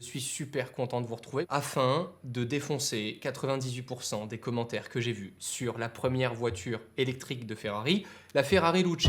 Je suis super content de vous retrouver afin de défoncer 98% des commentaires que j'ai vus sur la première voiture électrique de Ferrari, la Ferrari Luce.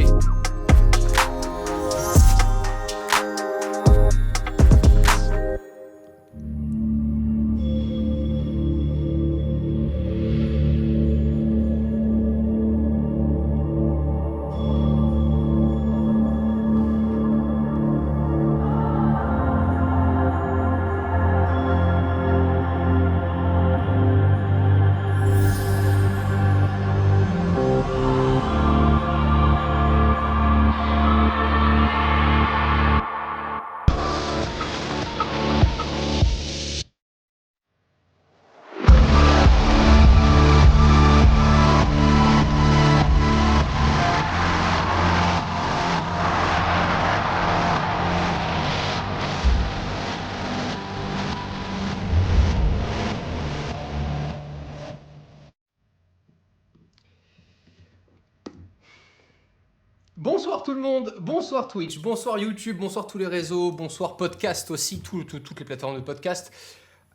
Bonsoir tout le monde, bonsoir Twitch, bonsoir YouTube, bonsoir tous les réseaux, bonsoir podcast aussi, toutes les plateformes de podcast.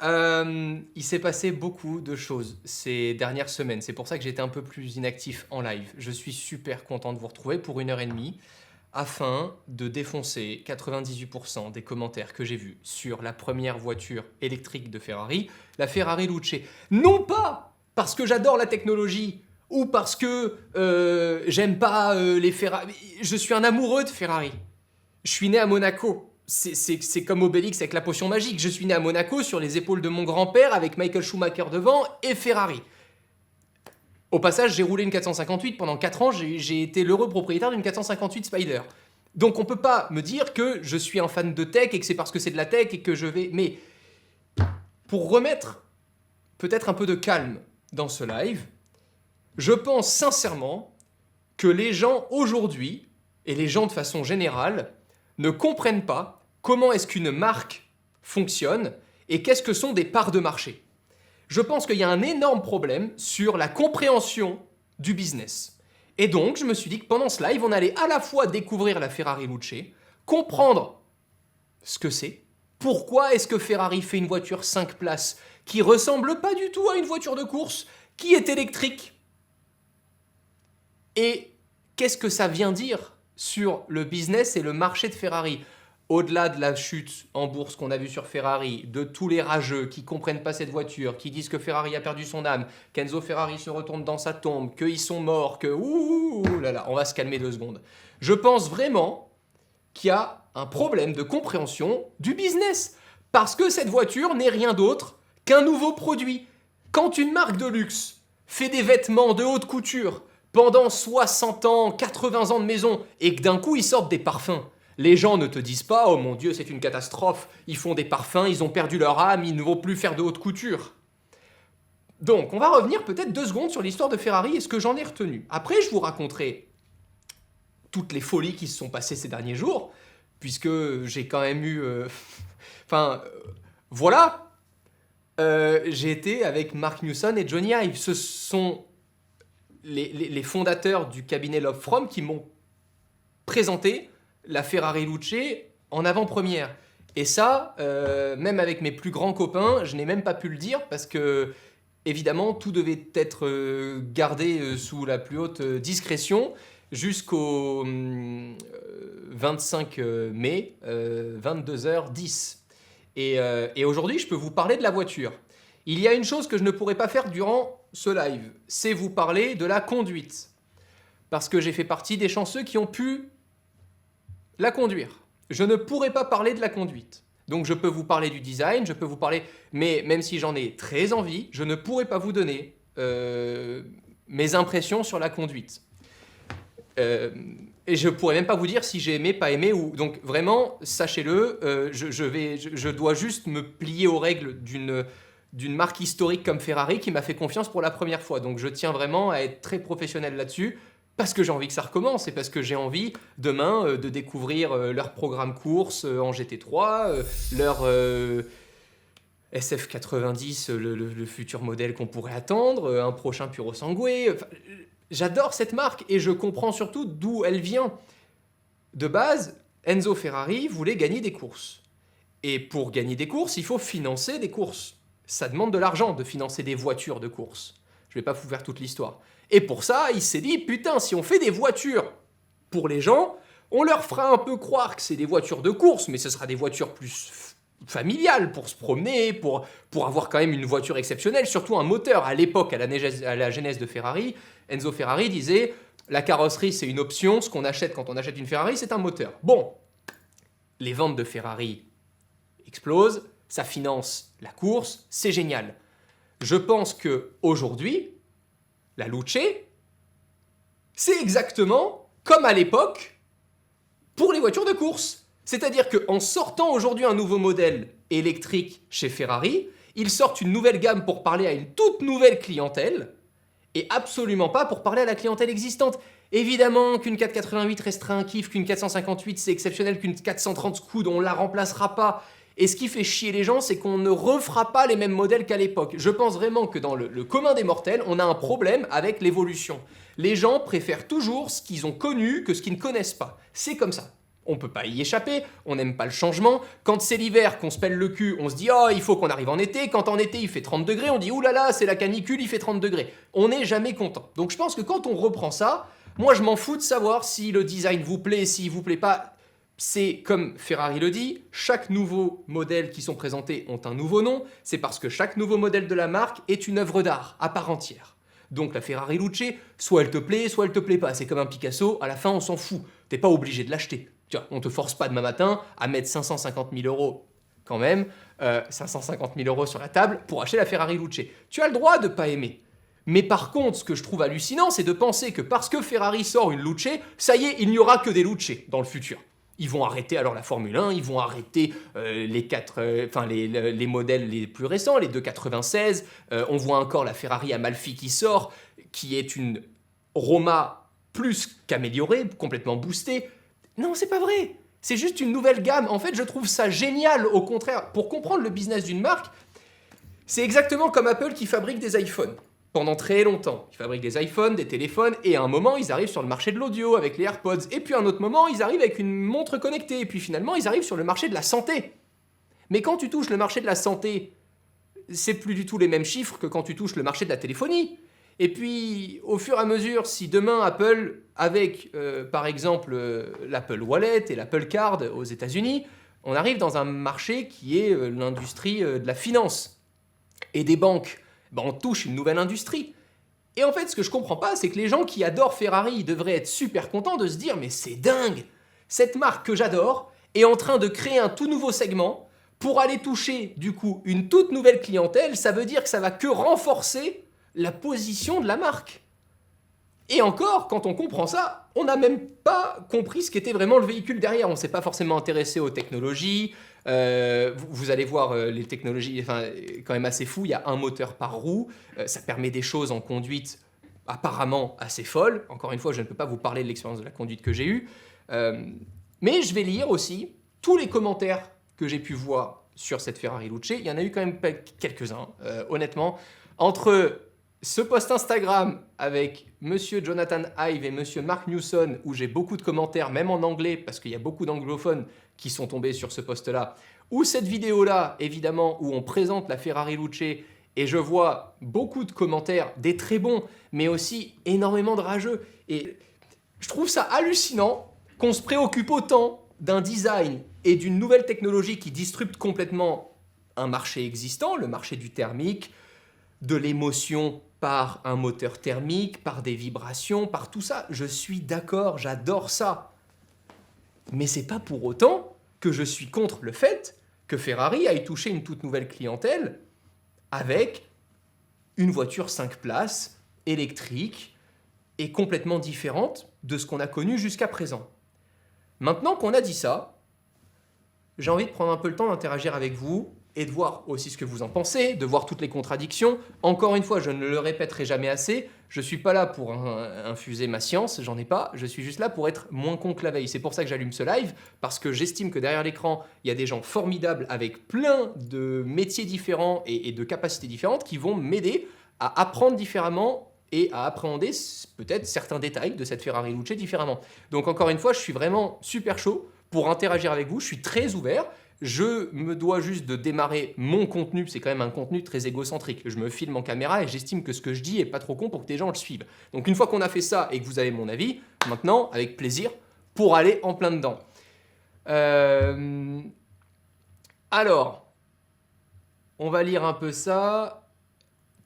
Il s'est passé beaucoup de choses ces dernières semaines, c'est pour ça que j'étais un peu plus inactif en live. Je suis super content de vous retrouver pour 1h30 afin de défoncer 98% des commentaires que j'ai vus sur la première voiture électrique de Ferrari, la Ferrari Luce. Non pas parce que j'adore la technologie, ou parce que j'aime pas les Ferrari. Je suis un amoureux de Ferrari. Je suis né à Monaco. C'est comme Obélix avec la potion magique. Je suis né à Monaco sur les épaules de mon grand-père avec Michael Schumacher devant et Ferrari. Au passage, j'ai roulé une 458 pendant 4 ans. J'ai été l'heureux propriétaire d'une 458 Spider. Donc on peut pas me dire que je suis un fan de tech et que c'est parce que c'est de la tech et que je vais... Mais pour remettre peut-être un peu de calme dans ce live, je pense sincèrement que les gens aujourd'hui, et les gens de façon générale, ne comprennent pas comment est-ce qu'une marque fonctionne et qu'est-ce que sont des parts de marché. Je pense qu'il y a un énorme problème sur la compréhension du business. Et donc, je me suis dit que pendant ce live, on allait à la fois découvrir la Ferrari Luce, comprendre ce que c'est, pourquoi est-ce que Ferrari fait une voiture 5 places qui ressemble pas du tout à une voiture de course, qui est électrique, et qu'est-ce que ça vient dire sur le business et le marché de Ferrari? Au-delà de la chute en bourse qu'on a vue sur Ferrari, de tous les rageux qui comprennent pas cette voiture, qui disent que Ferrari a perdu son âme, qu'Enzo Ferrari se retourne dans sa tombe, qu'ils sont morts, que ouh là là, on va se calmer 2 secondes. Je pense vraiment qu'il y a un problème de compréhension du business. Parce que cette voiture n'est rien d'autre qu'un nouveau produit. Quand une marque de luxe fait des vêtements de haute couture pendant 60 ans, 80 ans de maison, et que d'un coup ils sortent des parfums, les gens ne te disent pas « Oh mon Dieu, c'est une catastrophe, ils font des parfums, ils ont perdu leur âme, ils ne vont plus faire de haute couture. » Donc, on va revenir peut-être 2 secondes sur l'histoire de Ferrari et ce que j'en ai retenu. Après, je vous raconterai toutes les folies qui se sont passées ces derniers jours, puisque j'ai quand même eu... voilà. J'ai été avec Mark Newson et Johnny Ive. Ce sont les fondateurs du cabinet Love From qui m'ont présenté la Ferrari Luce en avant-première. Et ça, même avec mes plus grands copains, je n'ai même pas pu le dire parce que, évidemment, tout devait être gardé sous la plus haute discrétion jusqu'au 25 mai, 22h10. Et aujourd'hui, je peux vous parler de la voiture. Il y a une chose que je ne pourrais pas faire durant ce live, c'est vous parler de la conduite. Parce que j'ai fait partie des chanceux qui ont pu la conduire. Je ne pourrais pas parler de la conduite. Donc je peux vous parler du design, je peux vous parler... Mais même si j'en ai très envie, je ne pourrais pas vous donner mes impressions sur la conduite. Et je pourrais même pas vous dire si j'ai aimé, pas aimé. Donc vraiment, sachez-le, je dois juste me plier aux règles d'une marque historique comme Ferrari qui m'a fait confiance pour la première fois. Donc je tiens vraiment à être très professionnel là-dessus parce que j'ai envie que ça recommence et parce que j'ai envie demain de découvrir leur programme course en GT3, leur SF90, le futur modèle qu'on pourrait attendre, un prochain Purosangue. Enfin, j'adore cette marque et je comprends surtout d'où elle vient. De base, Enzo Ferrari voulait gagner des courses. Et pour gagner des courses, il faut financer des courses. Ça demande de l'argent de financer des voitures de course. Je vais pas vous faire toute l'histoire. Et pour ça, il s'est dit, putain, si on fait des voitures pour les gens, on leur fera un peu croire que c'est des voitures de course, mais ce sera des voitures plus familiales pour se promener, pour avoir quand même une voiture exceptionnelle, surtout un moteur. À l'époque, à la genèse de Ferrari, Enzo Ferrari disait, la carrosserie c'est une option, ce qu'on achète quand on achète une Ferrari c'est un moteur. Bon, les ventes de Ferrari explosent, ça finance la course, c'est génial. Je pense que aujourd'hui, la Luce, c'est exactement comme à l'époque pour les voitures de course. C'est-à-dire qu'en sortant aujourd'hui un nouveau modèle électrique chez Ferrari, ils sortent une nouvelle gamme pour parler à une toute nouvelle clientèle et absolument pas pour parler à la clientèle existante. Évidemment qu'une 488 restera un kiff, qu'une 458 c'est exceptionnel, qu'une 430 Scud on la remplacera pas. Et ce qui fait chier les gens, c'est qu'on ne refera pas les mêmes modèles qu'à l'époque. Je pense vraiment que dans le commun des mortels, on a un problème avec l'évolution. Les gens préfèrent toujours ce qu'ils ont connu que ce qu'ils ne connaissent pas. C'est comme ça. On peut pas y échapper, on n'aime pas le changement. Quand c'est l'hiver, qu'on se pèle le cul, on se dit « Oh, il faut qu'on arrive en été ». Quand en été, il fait 30 degrés, on dit « Ouh là là, c'est la canicule, il fait 30 degrés ». On n'est jamais content. Donc je pense que quand on reprend ça, moi je m'en fous de savoir si le design vous plaît, s'il vous plaît pas. C'est comme Ferrari le dit, chaque nouveau modèle qui sont présentés ont un nouveau nom. C'est parce que chaque nouveau modèle de la marque est une œuvre d'art à part entière. Donc la Ferrari Luce, soit elle te plaît, soit elle te plaît pas. C'est comme un Picasso, à la fin on s'en fout. T'es pas obligé de l'acheter. Tu vois, on te force pas demain matin à mettre 550 000 euros quand même, 550 000 euros sur la table pour acheter la Ferrari Luce. Tu as le droit de pas aimer. Mais par contre, ce que je trouve hallucinant, c'est de penser que parce que Ferrari sort une Luce, ça y est, il n'y aura que des Luce dans le futur. Ils vont arrêter alors la Formule 1, ils vont arrêter les modèles les plus récents, les 296. On voit encore la Ferrari Amalfi qui sort, qui est une Roma plus qu'améliorée, complètement boostée. Non, c'est pas vrai. C'est juste une nouvelle gamme. En fait, je trouve ça génial. Au contraire, pour comprendre le business d'une marque, c'est exactement comme Apple qui fabrique des iPhones. Pendant très longtemps, ils fabriquent des iPhones, des téléphones, et à un moment, ils arrivent sur le marché de l'audio avec les AirPods, et puis à un autre moment, ils arrivent avec une montre connectée, et puis finalement, ils arrivent sur le marché de la santé. Mais quand tu touches le marché de la santé, c'est plus du tout les mêmes chiffres que quand tu touches le marché de la téléphonie. Et puis, au fur et à mesure, si demain Apple, avec par exemple l'Apple Wallet et l'Apple Card aux États-Unis, on arrive dans un marché qui est l'industrie de la finance et des banques. Ben, on touche une nouvelle industrie. Et en fait, ce que je comprends pas, c'est que les gens qui adorent Ferrari devraient être super contents de se dire « Mais c'est dingue! Cette marque que j'adore est en train de créer un tout nouveau segment pour aller toucher, du coup, une toute nouvelle clientèle. Ça veut dire que ça va que renforcer la position de la marque. » Et encore, quand on comprend ça, on n'a même pas compris ce qu'était vraiment le véhicule derrière. On ne s'est pas forcément intéressé aux technologies. Vous allez voir les technologies, quand même assez fou. Il y a un moteur par roue. Ça permet des choses en conduite apparemment assez folles. Encore une fois, je ne peux pas vous parler de l'expérience de la conduite que j'ai eue. Mais je vais lire aussi tous les commentaires que j'ai pu voir sur cette Ferrari Luce. Il y en a eu quand même quelques-uns, honnêtement. Entre ce post Instagram avec Monsieur Jonathan Ive et Monsieur Mark Newson, où j'ai beaucoup de commentaires, même en anglais, parce qu'il y a beaucoup d'anglophones qui sont tombés sur ce post-là, ou cette vidéo-là, évidemment, où on présente la Ferrari Luce, et je vois beaucoup de commentaires, des très bons, mais aussi énormément de rageux. Et je trouve ça hallucinant qu'on se préoccupe autant d'un design et d'une nouvelle technologie qui disrupte complètement un marché existant, le marché du thermique, de l'émotion par un moteur thermique, par des vibrations, par tout ça. Je suis d'accord, j'adore ça. Mais c'est pas pour autant que je suis contre le fait que Ferrari aille toucher une toute nouvelle clientèle avec une voiture 5 places, électrique, et complètement différente de ce qu'on a connu jusqu'à présent. Maintenant qu'on a dit ça, j'ai envie de prendre un peu le temps d'interagir avec vous et de voir aussi ce que vous en pensez, de voir toutes les contradictions. Encore une fois, je ne le répéterai jamais assez, je ne suis pas là pour infuser ma science, j'en ai pas, je suis juste là pour être moins con que la veille. C'est pour ça que j'allume ce live, parce que j'estime que derrière l'écran, il y a des gens formidables avec plein de métiers différents et de capacités différentes qui vont m'aider à apprendre différemment et à appréhender peut-être certains détails de cette Ferrari Luce différemment. Donc encore une fois, je suis vraiment super chaud pour interagir avec vous, je suis très ouvert. je me dois juste de démarrer mon contenu, c'est quand même un contenu très égocentrique. Je me filme en caméra et j'estime que ce que je dis est pas trop con pour que des gens le suivent. Donc une fois qu'on a fait ça et que vous avez mon avis, maintenant, avec plaisir, pour aller en plein dedans. Alors, on va lire un peu ça.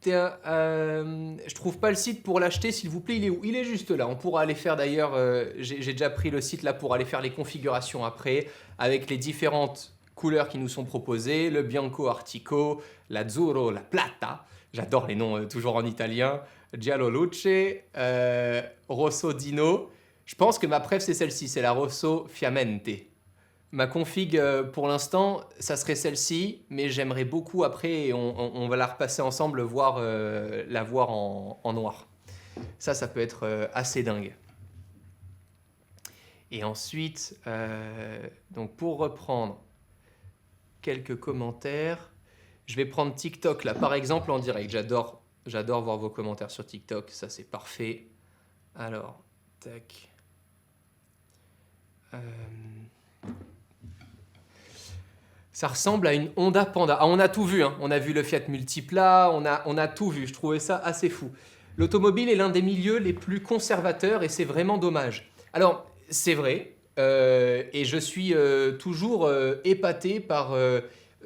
Je trouve pas le site pour l'acheter, s'il vous plaît, il est où? Il est juste là. On pourra aller faire d'ailleurs, j'ai déjà pris le site là pour aller faire les configurations après, avec les différentes couleurs qui nous sont proposées, le bianco artico, l'azzurro, la plata, j'adore les noms toujours en italien, giallo luce, rosso dino. Je pense que ma préf c'est celle-ci, c'est la rosso fiammente. Ma config, pour l'instant, ça serait celle-ci, mais j'aimerais beaucoup après, et on va la repasser ensemble, la voir en noir. Ça peut être assez dingue. Et ensuite, donc pour reprendre quelques commentaires, je vais prendre TikTok là, par exemple, en direct. J'adore voir vos commentaires sur TikTok, ça c'est parfait. Alors, tac. Ça ressemble à une Honda Panda. Ah, on a tout vu, hein. On a vu le Fiat Multipla, on a tout vu. Je trouvais ça assez fou. L'automobile est l'un des milieux les plus conservateurs et c'est vraiment dommage. Alors, c'est vrai, et je suis toujours épaté par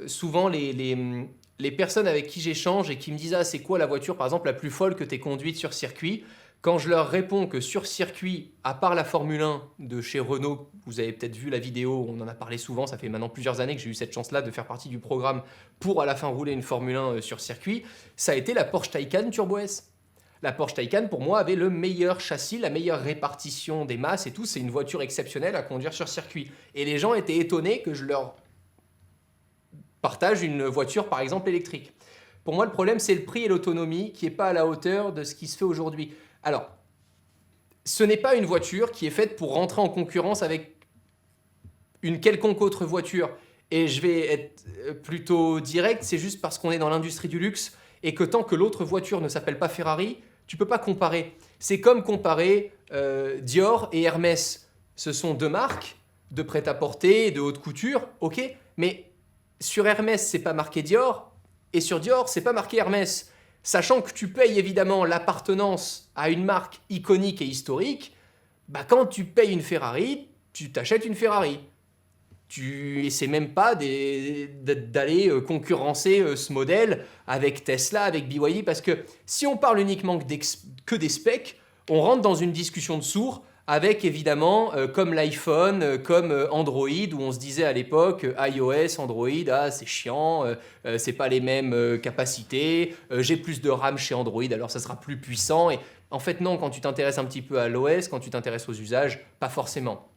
souvent les personnes avec qui j'échange et qui me disent « Ah, c'est quoi la voiture, par exemple, la plus folle que tu aies conduite sur circuit ?» Quand je leur réponds que sur circuit, à part la Formule 1 de chez Renault, vous avez peut-être vu la vidéo, on en a parlé souvent, ça fait maintenant plusieurs années que j'ai eu cette chance-là de faire partie du programme pour à la fin rouler une Formule 1 sur circuit, ça a été la Porsche Taycan Turbo S. La Porsche Taycan, pour moi, avait le meilleur châssis, la meilleure répartition des masses et tout. C'est une voiture exceptionnelle à conduire sur circuit. Et les gens étaient étonnés que je leur partage une voiture, par exemple, électrique. Pour moi, le problème, c'est le prix et l'autonomie qui n'est pas à la hauteur de ce qui se fait aujourd'hui. Alors, ce n'est pas une voiture qui est faite pour rentrer en concurrence avec une quelconque autre voiture. Et je vais être plutôt direct, c'est juste parce qu'on est dans l'industrie du luxe et que tant que l'autre voiture ne s'appelle pas Ferrari, tu ne peux pas comparer. C'est comme comparer Dior et Hermès. Ce sont deux marques de prêt-à-porter, de haute couture, ok, mais sur Hermès, c'est pas marqué Dior et sur Dior, c'est pas marqué Hermès. Sachant que tu payes évidemment l'appartenance à une marque iconique et historique, bah quand tu payes une Ferrari, tu t'achètes une Ferrari. Tu essaies même pas d'aller concurrencer ce modèle avec Tesla, avec BYD, parce que si on parle uniquement que des specs, on rentre dans une discussion de sourds avec évidemment comme l'iPhone, comme Android, où on se disait à l'époque iOS, Android, ah c'est chiant, c'est pas les mêmes capacités, j'ai plus de RAM chez Android, alors ça sera plus puissant. Et en fait non, quand tu t'intéresses un petit peu à l'OS, quand tu t'intéresses aux usages, pas forcément.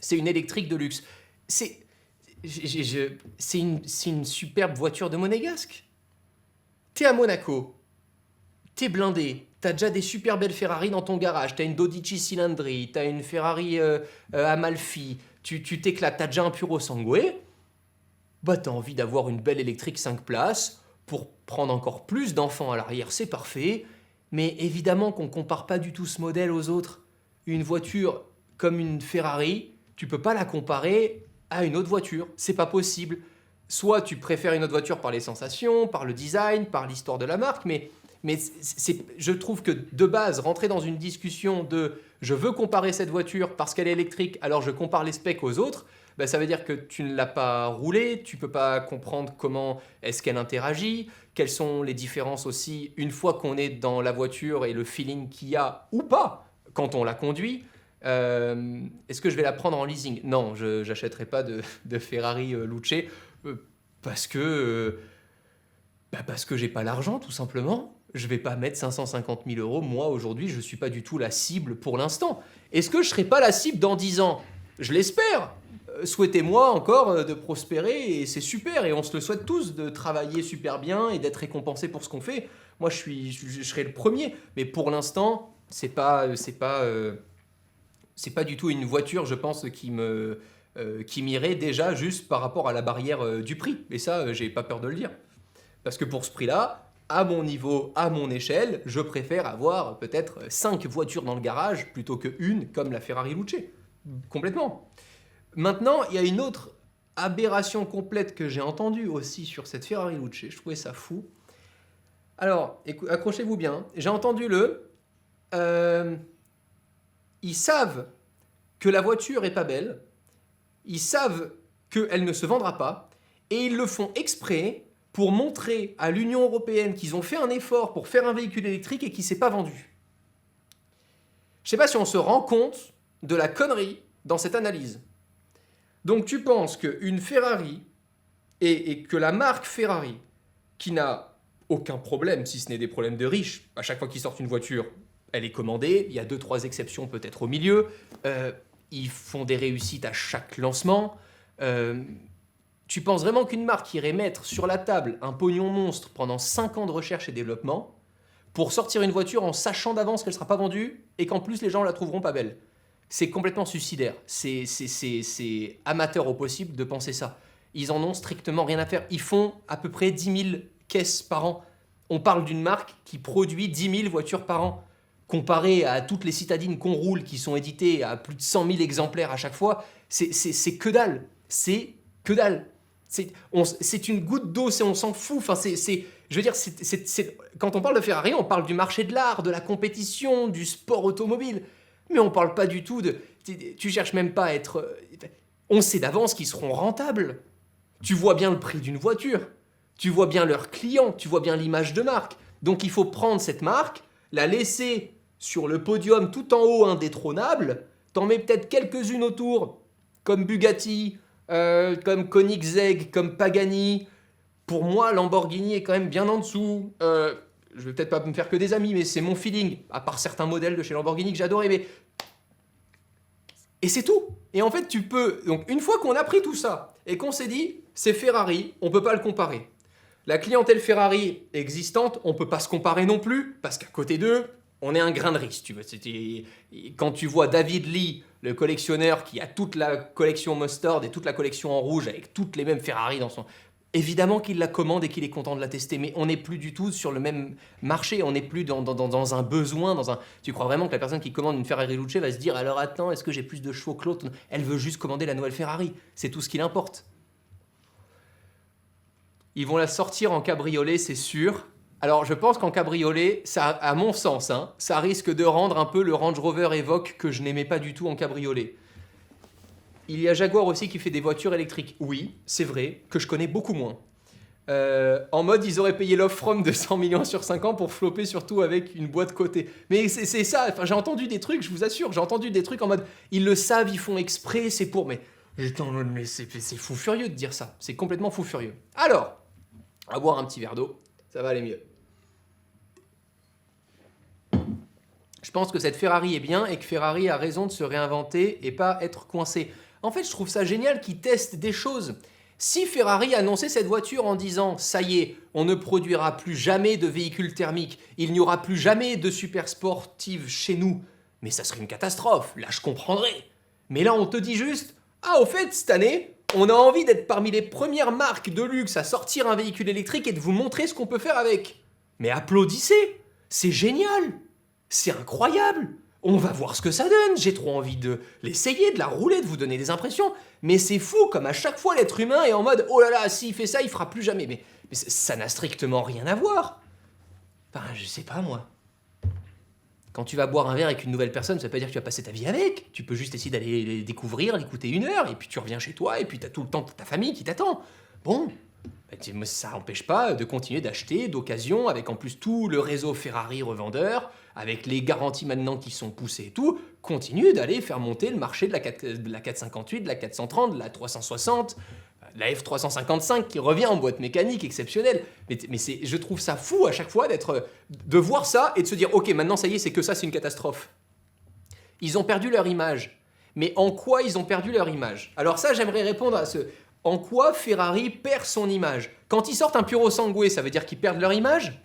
C'est une électrique de luxe. C'est une superbe voiture de monégasque. T'es à Monaco, t'es blindé, t'as déjà des super belles Ferrari dans ton garage, t'as une Dodici Cilandri, t'as une Ferrari Amalfi, tu t'éclates, t'as déjà un Puro Sangue, bah t'as envie d'avoir une belle électrique 5 places pour prendre encore plus d'enfants à l'arrière, c'est parfait, mais évidemment qu'on compare pas du tout ce modèle aux autres. Une voiture comme une Ferrari, tu peux pas la comparer à une autre voiture, c'est pas possible. Soit tu préfères une autre voiture par les sensations, par le design, par l'histoire de la marque, mais je trouve que de base, rentrer dans une discussion de « je veux comparer cette voiture parce qu'elle est électrique, alors je compare les specs aux autres », ben ça veut dire que tu ne l'as pas roulée, tu ne peux pas comprendre comment est-ce qu'elle interagit, quelles sont les différences aussi une fois qu'on est dans la voiture et le feeling qu'il y a ou pas quand on la conduit. Est-ce que je vais la prendre en leasing? Non, je n'achèterai pas de Ferrari Luce parce que j'ai pas l'argent tout simplement. Je vais pas mettre 550 000 euros. Moi aujourd'hui, je suis pas du tout la cible pour l'instant. Est-ce que je serai pas la cible dans 10 ans? Je l'espère. Souhaitez-moi encore de prospérer et c'est super et on se le souhaite tous de travailler super bien et d'être récompensé pour ce qu'on fait. Moi je serai le premier, mais pour l'instant c'est pas du tout une voiture, je pense, qui m'irait déjà juste par rapport à la barrière du prix. Et ça, j'ai pas peur de le dire. Parce que pour ce prix-là, à mon niveau, à mon échelle, je préfère avoir peut-être 5 voitures dans le garage plutôt qu'une comme la Ferrari Luce. Complètement. Maintenant, il y a une autre aberration complète que j'ai entendue aussi sur cette Ferrari Luce, je trouvais ça fou. Alors, accrochez-vous bien, j'ai entendu ils savent que la voiture est pas belle, ils savent qu'elle ne se vendra pas, et ils le font exprès pour montrer à l'Union européenne qu'ils ont fait un effort pour faire un véhicule électrique et qui ne s'est pas vendu. Je ne sais pas si on se rend compte de la connerie dans cette analyse. Donc tu penses qu'une Ferrari, et que la marque Ferrari, qui n'a aucun problème, si ce n'est des problèmes de riches, à chaque fois qu'ils sortent une voiture, elle est commandée, il y a 2-3 exceptions peut-être au milieu, ils font des réussites à chaque lancement. Tu penses vraiment qu'une marque irait mettre sur la table un pognon monstre pendant 5 ans de recherche et développement pour sortir une voiture en sachant d'avance qu'elle ne sera pas vendue et qu'en plus les gens la trouveront pas belle? C'est complètement suicidaire. C'est amateur au possible de penser ça. Ils en ont strictement rien à faire. Ils font à peu près 10 000 caisses par an. On parle d'une marque qui produit 10 000 voitures par an. Comparé à toutes les citadines qu'on roule qui sont éditées à plus de 100 000 exemplaires à chaque fois, c'est que dalle. C'est que dalle. C'est une goutte d'eau, on s'en fout. Enfin, je veux dire, quand on parle de Ferrari, on parle du marché de l'art, de la compétition, du sport automobile. Mais on parle pas du tout de... Tu cherches même pas à être... On sait d'avance qu'ils seront rentables. Tu vois bien le prix d'une voiture. Tu vois bien leurs clients. Tu vois bien l'image de marque. Donc il faut prendre cette marque, la laisser sur le podium tout en haut indétrônable. T'en mets peut-être quelques-unes autour, comme Bugatti, comme Koenigsegg, comme Pagani. Pour moi, Lamborghini est quand même bien en dessous. Je vais peut-être pas me faire que des amis, mais c'est mon feeling. À part certains modèles de chez Lamborghini que j'adorais, mais... Et c'est tout. Et en fait, tu peux... Donc, une fois qu'on a pris tout ça, et qu'on s'est dit, c'est Ferrari, on peut pas le comparer. La clientèle Ferrari existante, on peut pas se comparer non plus, parce qu'à côté d'eux, on est un grain de riz, tu vois. Quand tu vois David Lee, le collectionneur qui a toute la collection Mustard et toute la collection en rouge, avec toutes les mêmes Ferrari dans son... Évidemment qu'il la commande et qu'il est content de la tester, mais on n'est plus du tout sur le même marché, on n'est plus dans un besoin, Tu crois vraiment que la personne qui commande une Ferrari Luce va se dire « Alors attends, est-ce que j'ai plus de chevaux que l'autre ?» Elle veut juste commander la nouvelle Ferrari, c'est tout ce qui l'importe. Ils vont la sortir en cabriolet, c'est sûr. Alors je pense qu'en cabriolet, ça, à mon sens, ça risque de rendre un peu le Range Rover Evoque que je n'aimais pas du tout en cabriolet. Il y a Jaguar aussi qui fait des voitures électriques. Oui, c'est vrai, que je connais beaucoup moins. En mode, ils auraient payé l'off-from de 100 millions sur 5 ans pour flopper surtout avec une boîte côté. Mais c'est ça, enfin, j'ai entendu des trucs, je vous assure, j'ai entendu des trucs en mode, ils le savent, ils font exprès, c'est pour... Mais c'est fou furieux de dire ça. C'est complètement fou furieux. Alors, on va boire un petit verre d'eau, ça va aller mieux. Je pense que cette Ferrari est bien et que Ferrari a raison de se réinventer et pas être coincé. En fait, je trouve ça génial qu'ils testent des choses. Si Ferrari annonçait cette voiture en disant « Ça y est, on ne produira plus jamais de véhicules thermiques, il n'y aura plus jamais de super sportives chez nous », mais ça serait une catastrophe, là je comprendrais. Mais là, on te dit juste « Ah, au fait, cette année, on a envie d'être parmi les premières marques de luxe à sortir un véhicule électrique et de vous montrer ce qu'on peut faire avec. » Mais applaudissez, c'est génial, c'est incroyable. On va voir ce que ça donne, j'ai trop envie de l'essayer, de la rouler, de vous donner des impressions. Mais c'est fou, comme à chaque fois l'être humain est en mode « Oh là là, s'il fait ça, il fera plus jamais. » Mais ça n'a strictement rien à voir. Enfin, je sais pas moi. Quand tu vas boire un verre avec une nouvelle personne, ça veut pas dire que tu vas passer ta vie avec. Tu peux juste essayer d'aller les découvrir, l'écouter 1 heure, et puis tu reviens chez toi, et puis t'as tout le temps ta famille qui t'attend. Bon, ça n'empêche pas de continuer d'acheter d'occasion, avec en plus tout le réseau Ferrari revendeur, avec les garanties maintenant qui sont poussées et tout, continue d'aller faire monter le marché de la 458, de la 430, de la 360, de la F355 qui revient en boîte mécanique exceptionnelle. Mais je trouve ça fou à chaque fois de voir ça et de se dire « Ok, maintenant ça y est, c'est que ça, c'est une catastrophe. » Ils ont perdu leur image. Mais en quoi ils ont perdu leur image? Alors ça, j'aimerais répondre à ce... En quoi Ferrari perd son image? Quand ils sortent un Puro Sangue, ça veut dire qu'ils perdent leur image?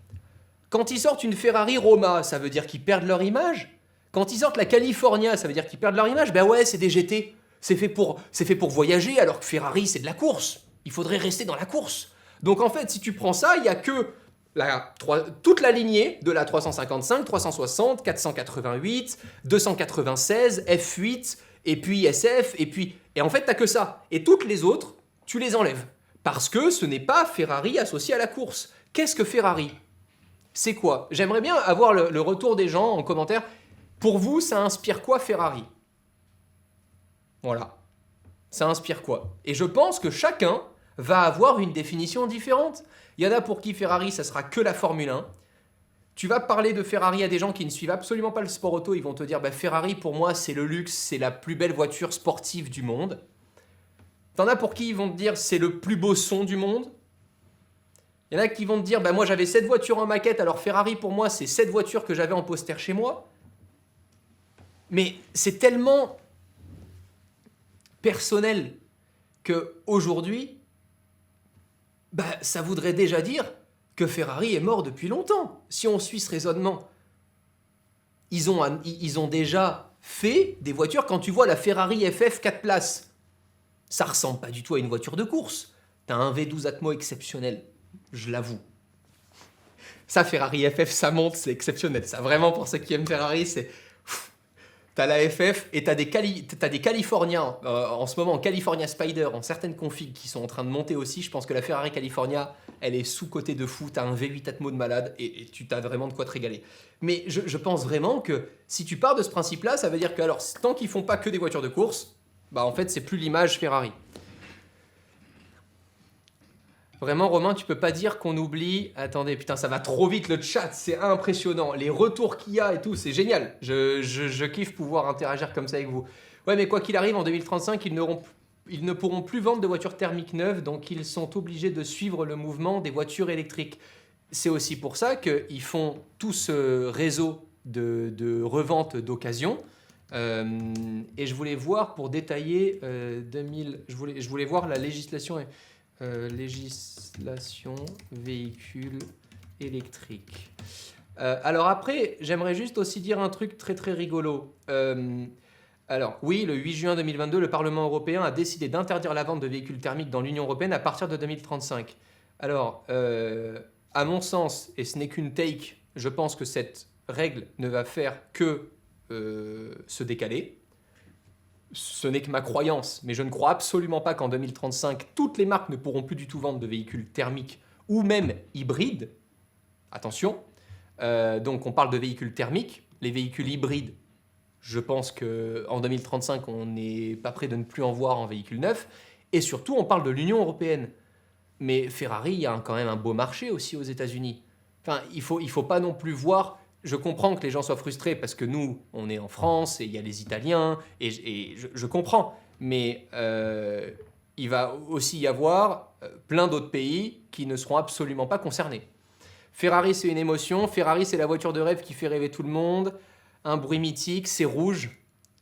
Quand ils sortent une Ferrari Roma, ça veut dire qu'ils perdent leur image? Quand ils sortent la California, ça veut dire qu'ils perdent leur image? Ben ouais, c'est des GT. C'est fait pour voyager, alors que Ferrari, c'est de la course. Il faudrait rester dans la course. Donc en fait, si tu prends ça, il n'y a que toute la lignée de la 355, 360, 488, 296, F8, et puis SF, et en fait, t'as que ça. Et toutes les autres, tu les enlèves. Parce que ce n'est pas Ferrari associé à la course. Qu'est-ce que Ferrari? C'est quoi? J'aimerais bien avoir le retour des gens en commentaire. Pour vous, ça inspire quoi Ferrari? Voilà. Ça inspire quoi? Et je pense que chacun va avoir une définition différente. Il y en a pour qui Ferrari, ça sera que la Formule 1. Tu vas parler de Ferrari à des gens qui ne suivent absolument pas le sport auto, ils vont te dire bah, Ferrari pour moi c'est le luxe, c'est la plus belle voiture sportive du monde. T'en as pour qui ils vont te dire c'est le plus beau son du monde. Il y en a qui vont te dire bah, moi j'avais cette voiture en maquette, alors Ferrari pour moi c'est cette voiture que j'avais en poster chez moi. Mais c'est tellement personnel qu'aujourd'hui, bah, ça voudrait déjà dire que Ferrari est mort depuis longtemps. Si on suit ce raisonnement, ils ont déjà fait des voitures. Quand tu vois la Ferrari FF 4 places, ça ressemble pas du tout à une voiture de course. T'as un V12 Atmo exceptionnel, je l'avoue. Ça, Ferrari FF, ça monte, c'est exceptionnel. Ça, vraiment, pour ceux qui aiment Ferrari, c'est... T'as la FF et t'as des Californiens, en ce moment, California Spider, en certaines configs qui sont en train de monter aussi. Je pense que la Ferrari California, elle est sous-cotée de fou. T'as un V8 Atmo de malade et tu t'as vraiment de quoi te régaler. Mais je pense vraiment que si tu pars de ce principe-là, ça veut dire que alors, tant qu'ils font pas que des voitures de course, bah en fait, c'est plus l'image Ferrari. Vraiment, Romain, tu peux pas dire qu'on oublie... Attendez, putain, ça va trop vite le chat, c'est impressionnant. Les retours qu'il y a et tout, c'est génial. Je kiffe pouvoir interagir comme ça avec vous. Ouais, mais quoi qu'il arrive, en 2035, ils ne pourront plus vendre de voitures thermiques neuves, donc ils sont obligés de suivre le mouvement des voitures électriques. C'est aussi pour ça qu'ils font tout ce réseau de revente d'occasion. Et je voulais voir, pour détailler, je voulais voir la législation... législation véhicule électrique. Alors après, j'aimerais juste aussi dire un truc très très rigolo. Alors oui, le 8 juin 2022, le Parlement européen a décidé d'interdire la vente de véhicules thermiques dans l'Union européenne à partir de 2035. Alors, à mon sens, et ce n'est qu'une take, je pense que cette règle ne va faire que se décaler. Ce n'est que ma croyance, mais je ne crois absolument pas qu'en 2035, toutes les marques ne pourront plus du tout vendre de véhicules thermiques ou même hybrides. Attention, donc on parle de véhicules thermiques. Les véhicules hybrides, je pense qu'en 2035, on n'est pas prêt de ne plus en voir en véhicules neufs. Et surtout, on parle de l'Union européenne. Mais Ferrari, il y a quand même un beau marché aussi aux États-Unis. Enfin, il faut pas non plus voir... Je comprends que les gens soient frustrés parce que nous, on est en France et il y a les Italiens, et je comprends. Mais il va aussi y avoir plein d'autres pays qui ne seront absolument pas concernés. Ferrari, c'est une émotion. Ferrari, c'est la voiture de rêve qui fait rêver tout le monde. Un bruit mythique, c'est rouge.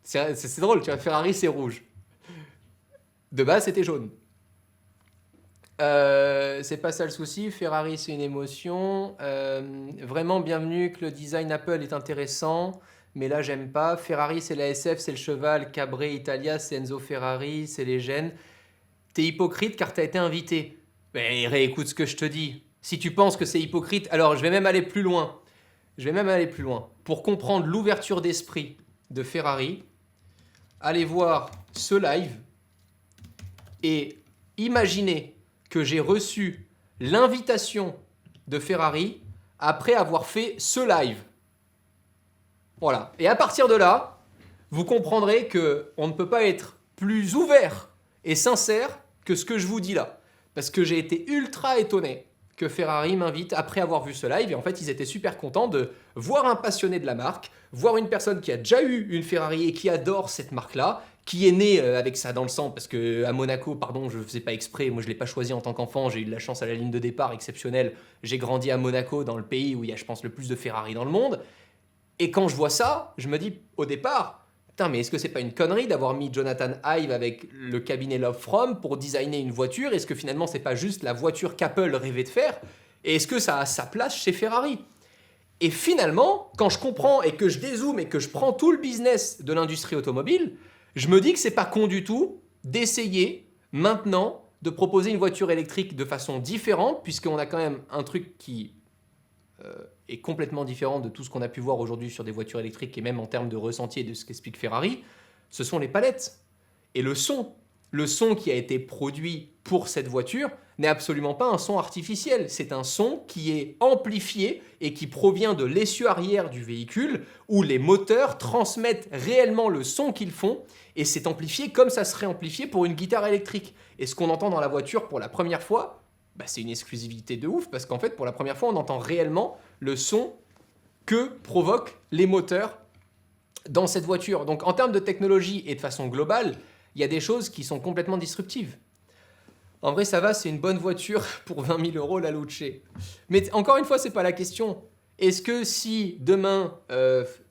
C'est drôle, tu vois, Ferrari, c'est rouge. De base, c'était jaune. C'est pas ça le souci. Ferrari, c'est une émotion. Vraiment, bienvenue que le design Apple est intéressant. Mais là, j'aime pas. Ferrari, c'est la SF, c'est le cheval. Cabré Italia, c'est Enzo Ferrari, c'est les gènes. T'es hypocrite car t'as été invité. Mais réécoute ce que je te dis. Si tu penses que c'est hypocrite, alors je vais même aller plus loin. Pour comprendre l'ouverture d'esprit de Ferrari, allez voir ce live et imaginez que j'ai reçu l'invitation de Ferrari après avoir fait ce live. Voilà. Et à partir de là, vous comprendrez qu'on ne peut pas être plus ouvert et sincère que ce que je vous dis là. Parce que j'ai été ultra étonné que Ferrari m'invite après avoir vu ce live. Et en fait, ils étaient super contents de voir un passionné de la marque, voir une personne qui a déjà eu une Ferrari et qui adore cette marque-là, qui est né avec ça dans le sang, parce qu'à Monaco, pardon, je ne faisais pas exprès, moi je ne l'ai pas choisi en tant qu'enfant, j'ai eu de la chance à la ligne de départ exceptionnelle, j'ai grandi à Monaco, dans le pays où il y a, je pense, le plus de Ferrari dans le monde, et quand je vois ça, je me dis au départ, putain, mais est-ce que c'est pas une connerie d'avoir mis Jonathan Ive avec le cabinet Love From pour designer une voiture? Est-ce que finalement c'est pas juste la voiture qu'Apple rêvait de faire? Et est-ce que ça a sa place chez Ferrari? Et finalement, quand je comprends et que je dézoome et que je prends tout le business de l'industrie automobile, je me dis que c'est pas con du tout d'essayer maintenant de proposer une voiture électrique de façon différente, puisqu'on a quand même un truc qui est complètement différent de tout ce qu'on a pu voir aujourd'hui sur des voitures électriques et même en termes de ressenti et de ce qu'explique Ferrari, ce sont les palettes et le son. le son qui a été produit pour cette voiture n'est absolument pas un son artificiel. C'est un son qui est amplifié et qui provient de l'essieu arrière du véhicule où les moteurs transmettent réellement le son qu'ils font et c'est amplifié comme ça serait amplifié pour une guitare électrique. Et ce qu'on entend dans la voiture pour la première fois, c'est une exclusivité de ouf parce qu'en fait, pour la première fois, on entend réellement le son que provoquent les moteurs dans cette voiture. Donc en termes de technologie et de façon globale, il y a des choses qui sont complètement disruptives. En vrai, ça va, c'est une bonne voiture pour 20 000 € la Luce. Mais encore une fois, c'est pas la question. Est-ce que si demain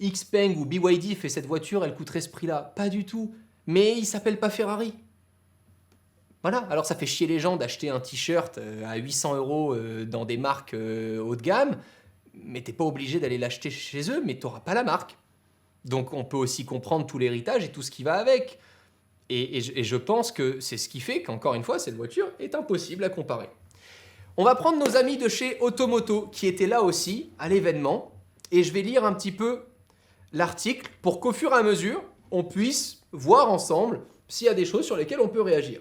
Xpeng ou BYD fait cette voiture, elle coûterait ce prix-là? Pas du tout. Mais il s'appelle pas Ferrari. Voilà, alors ça fait chier les gens d'acheter un t-shirt à 800 € dans des marques haut de gamme, mais t'es pas obligé d'aller l'acheter chez eux, mais t'auras pas la marque. Donc on peut aussi comprendre tout l'héritage et tout ce qui va avec. Et je pense que c'est ce qui fait qu'encore une fois, cette voiture est impossible à comparer. On va prendre nos amis de chez Automoto qui étaient là aussi à l'événement et je vais lire un petit peu l'article pour qu'au fur et à mesure, on puisse voir ensemble s'il y a des choses sur lesquelles on peut réagir.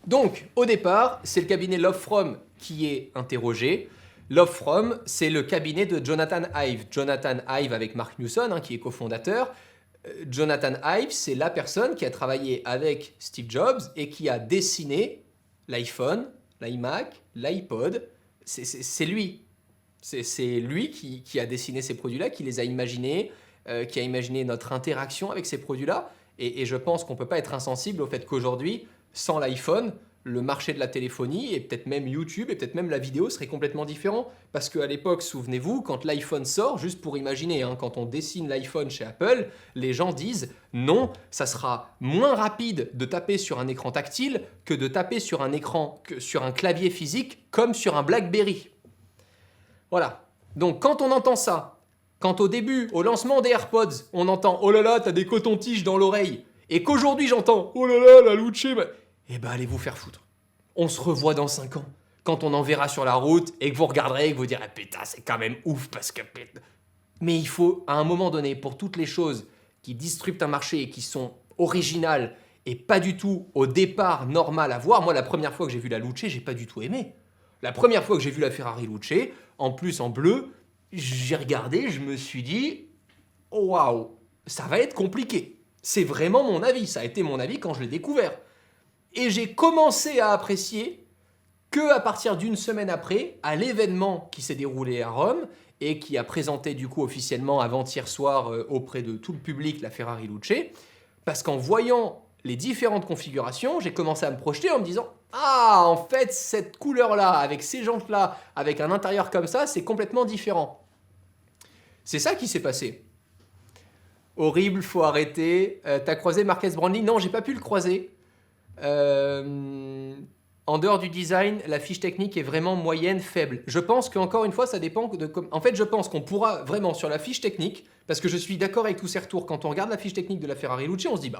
Donc, au départ, c'est le cabinet Love From qui est interrogé. Love From, c'est le cabinet de Jonathan Ive. Jonathan Ive avec Mark Newson, qui est cofondateur. Jonathan Ive, c'est la personne qui a travaillé avec Steve Jobs et qui a dessiné l'iPhone, l'iMac, l'iPod. C'est lui. C'est lui qui a dessiné ces produits-là, qui les a imaginés, qui a imaginé notre interaction avec ces produits-là. Et je pense qu'on ne peut pas être insensible au fait qu'aujourd'hui, sans l'iPhone, le marché de la téléphonie et peut-être même YouTube et peut-être même la vidéo serait complètement différent. Parce qu'à l'époque, souvenez-vous, quand l'iPhone sort, juste pour imaginer, quand on dessine l'iPhone chez Apple, les gens disent non, ça sera moins rapide de taper sur un écran tactile que de taper sur un écran, sur un clavier physique comme sur un BlackBerry. Voilà. Donc quand on entend ça, quand au début, au lancement des AirPods, on entend oh là là, t'as des cotons-tiges dans l'oreille, et qu'aujourd'hui j'entends oh là là, la Luce, eh ben allez vous faire foutre. On se revoit dans 5 ans, quand on en verra sur la route et que vous regarderez et que vous direz putain, c'est quand même ouf parce que. Mais il faut, à un moment donné, pour toutes les choses qui disruptent un marché et qui sont originales et pas du tout au départ normal à voir. Moi, la première fois que j'ai vu la Luce, j'ai pas du tout aimé. La première fois que j'ai vu la Ferrari Luce, en plus en bleu, j'ai regardé, je me suis dit oh, waouh, ça va être compliqué. C'est vraiment mon avis, ça a été mon avis quand je l'ai découvert. Et j'ai commencé à apprécier qu'à partir d'une semaine après, à l'événement qui s'est déroulé à Rome et qui a présenté du coup officiellement avant-hier soir auprès de tout le public la Ferrari Luce, parce qu'en voyant les différentes configurations, j'ai commencé à me projeter en me disant « Ah, en fait, cette couleur-là, avec ces jantes-là, avec un intérieur comme ça, c'est complètement différent. » C'est ça qui s'est passé. Horrible, faut arrêter. T'as croisé Marques Brownlee? Non, j'ai pas pu le croiser. En dehors du design, la fiche technique est vraiment moyenne, faible. Je pense qu'encore une fois, ça dépend de... En fait, je pense qu'on pourra vraiment sur la fiche technique, parce que je suis d'accord avec tous ces retours, quand on regarde la fiche technique de la Ferrari Luce, on se dit,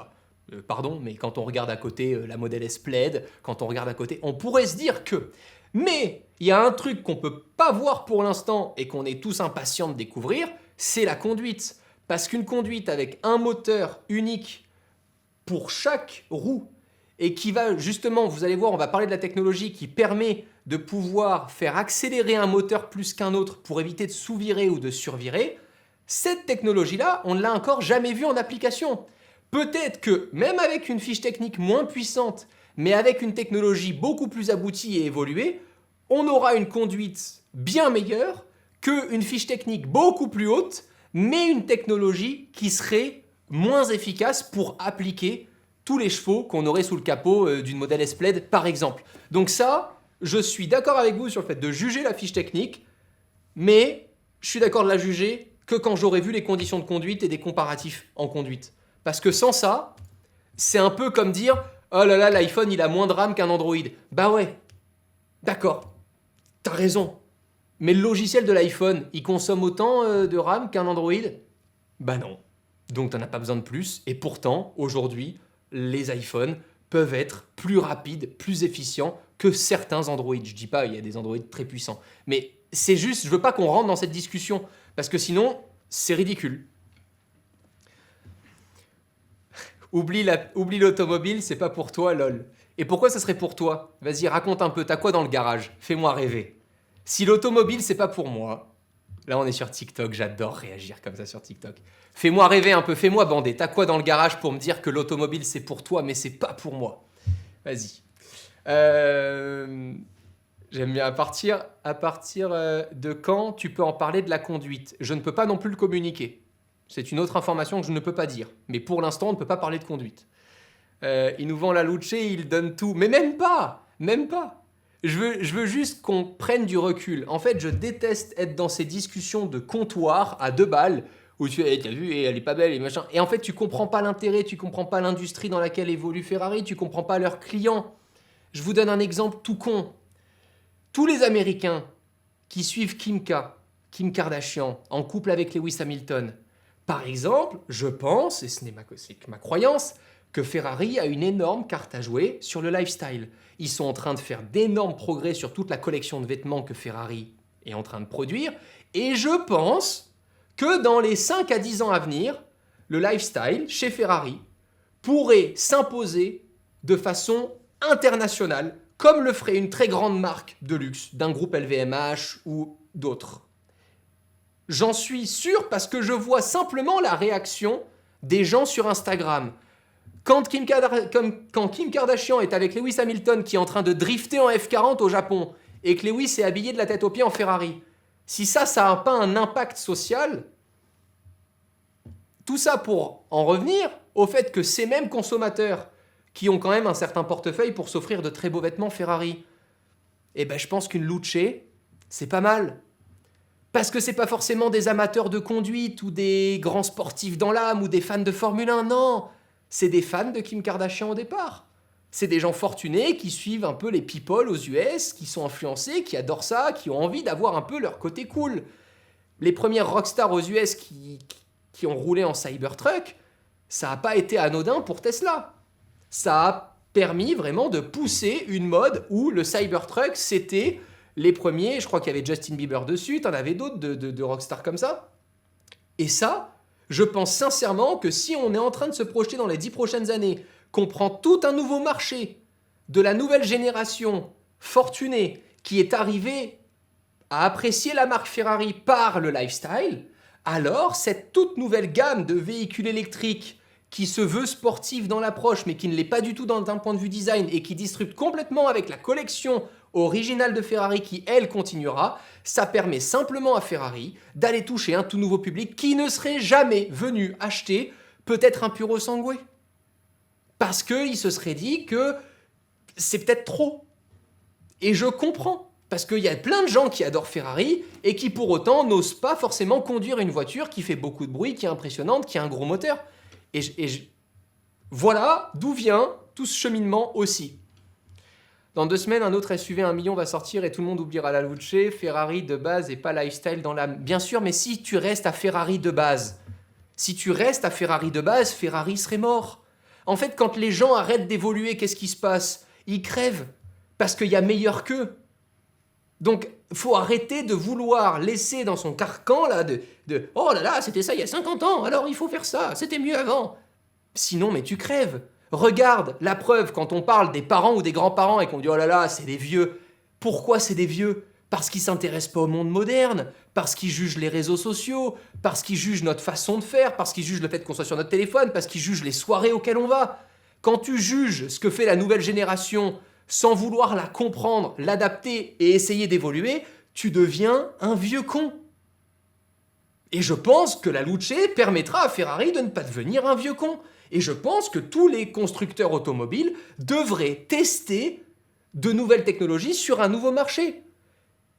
pardon, mais quand on regarde à côté la modèle S-Plaid, quand on regarde à côté, on pourrait se dire que... Mais il y a un truc qu'on peut pas voir pour l'instant et qu'on est tous impatients de découvrir, c'est la conduite. Parce qu'une conduite avec un moteur unique pour chaque roue, et qui va justement, vous allez voir, on va parler de la technologie qui permet de pouvoir faire accélérer un moteur plus qu'un autre pour éviter de sous-virer ou de survirer. Cette technologie-là, on ne l'a encore jamais vue en application. Peut-être que même avec une fiche technique moins puissante, mais avec une technologie beaucoup plus aboutie et évoluée, on aura une conduite bien meilleure qu'une fiche technique beaucoup plus haute, mais une technologie qui serait moins efficace pour appliquer tous les chevaux qu'on aurait sous le capot d'une modèle S-Plaid, par exemple. Donc ça, je suis d'accord avec vous sur le fait de juger la fiche technique, mais je suis d'accord de la juger que quand j'aurai vu les conditions de conduite et des comparatifs en conduite. Parce que sans ça, c'est un peu comme dire « Oh là là, l'iPhone, il a moins de RAM qu'un Android. » Bah ouais, d'accord, t'as raison. Mais le logiciel de l'iPhone, il consomme autant de RAM qu'un Android? Bah non. Donc t'en as pas besoin de plus. Et pourtant, aujourd'hui, les iPhones peuvent être plus rapides, plus efficients que certains Android. Je dis pas, il y a des Android très puissants. Mais c'est juste, je veux pas qu'on rentre dans cette discussion, parce que sinon, c'est ridicule. Oublie l'automobile, c'est pas pour toi, lol. Et pourquoi ça serait pour toi? Vas-y, raconte un peu, t'as quoi dans le garage? Fais-moi rêver. Si l'automobile, c'est pas pour moi, là on est sur TikTok, j'adore réagir comme ça sur TikTok. Fais-moi rêver un peu, fais-moi bander. T'as quoi dans le garage pour me dire que l'automobile, c'est pour toi, mais c'est pas pour moi? Vas-y. J'aime bien. À partir de quand tu peux en parler de la conduite? Je ne peux pas non plus le communiquer. C'est une autre information que je ne peux pas dire. Mais pour l'instant, on ne peut pas parler de conduite. Il nous vend la Luce, il donne tout. Mais même pas. Même pas. Je veux juste qu'on prenne du recul. En fait, je déteste être dans ces discussions de comptoir à 2 balles où tu as vu, et elle est pas belle et machin. Et en fait, tu comprends pas l'intérêt, tu comprends pas l'industrie dans laquelle évolue Ferrari, tu comprends pas leurs clients. Je vous donne un exemple tout con. Tous les Américains qui suivent Kim Kardashian, en couple avec Lewis Hamilton, par exemple, je pense, et c'est que ma croyance, que Ferrari a une énorme carte à jouer sur le lifestyle. Ils sont en train de faire d'énormes progrès sur toute la collection de vêtements que Ferrari est en train de produire, et je pense que dans les 5 à 10 ans à venir, le lifestyle chez Ferrari pourrait s'imposer de façon internationale, comme le ferait une très grande marque de luxe d'un groupe LVMH ou d'autres. J'en suis sûr parce que je vois simplement la réaction des gens sur Instagram. Quand Kim Kardashian est avec Lewis Hamilton qui est en train de drifter en F40 au Japon et que Lewis est habillé de la tête aux pieds en Ferrari, si ça n'a pas un impact social, tout ça pour en revenir au fait que ces mêmes consommateurs qui ont quand même un certain portefeuille pour s'offrir de très beaux vêtements Ferrari, eh ben je pense qu'une Luce, c'est pas mal. Parce que c'est pas forcément des amateurs de conduite ou des grands sportifs dans l'âme ou des fans de Formule 1, non. C'est des fans de Kim Kardashian au départ. C'est des gens fortunés qui suivent un peu les people aux US, qui sont influencés, qui adorent ça, qui ont envie d'avoir un peu leur côté cool. Les premières rockstars aux US qui ont roulé en Cybertruck, ça n'a pas été anodin pour Tesla. Ça a permis vraiment de pousser une mode où le Cybertruck, c'était les premiers. Je crois qu'il y avait Justin Bieber dessus, t'en avais d'autres de rockstars comme ça. Et ça, je pense sincèrement que si on est en train de se projeter dans les 10 prochaines années, qu'on prend tout un nouveau marché de la nouvelle génération fortunée qui est arrivée à apprécier la marque Ferrari par le lifestyle, alors cette toute nouvelle gamme de véhicules électriques qui se veut sportive dans l'approche, mais qui ne l'est pas du tout d'un point de vue design et qui disrupte complètement avec la collection originale de Ferrari qui, elle, continuera, ça permet simplement à Ferrari d'aller toucher un tout nouveau public qui ne serait jamais venu acheter peut-être un Puro Sangue. Parce qu'il se serait dit que c'est peut-être trop. Et je comprends. Parce qu'il y a plein de gens qui adorent Ferrari et qui pour autant n'osent pas forcément conduire une voiture qui fait beaucoup de bruit, qui est impressionnante, qui a un gros moteur. Voilà d'où vient tout ce cheminement aussi. Dans 2 semaines, un autre SUV 1 million va sortir et tout le monde oubliera la Luce. Ferrari de base et pas lifestyle dans l'âme. Bien sûr, mais si tu restes à Ferrari de base, Ferrari serait mort. En fait, quand les gens arrêtent d'évoluer, qu'est-ce qui se passe? Ils crèvent parce qu'il y a meilleur qu'eux. Donc, faut arrêter de vouloir laisser dans son carcan là de oh là là, c'était ça il y a 50 ans, alors il faut faire ça, c'était mieux avant. Sinon, mais tu crèves. Regarde, la preuve, quand on parle des parents ou des grands-parents et qu'on dit oh là là, c'est des vieux. Pourquoi c'est des vieux? Parce qu'ils ne s'intéressent pas au monde moderne, parce qu'ils jugent les réseaux sociaux, parce qu'ils jugent notre façon de faire, parce qu'ils jugent le fait qu'on soit sur notre téléphone, parce qu'ils jugent les soirées auxquelles on va. Quand tu juges ce que fait la nouvelle génération sans vouloir la comprendre, l'adapter et essayer d'évoluer, tu deviens un vieux con. Et je pense que la Luce permettra à Ferrari de ne pas devenir un vieux con. Et je pense que tous les constructeurs automobiles devraient tester de nouvelles technologies sur un nouveau marché.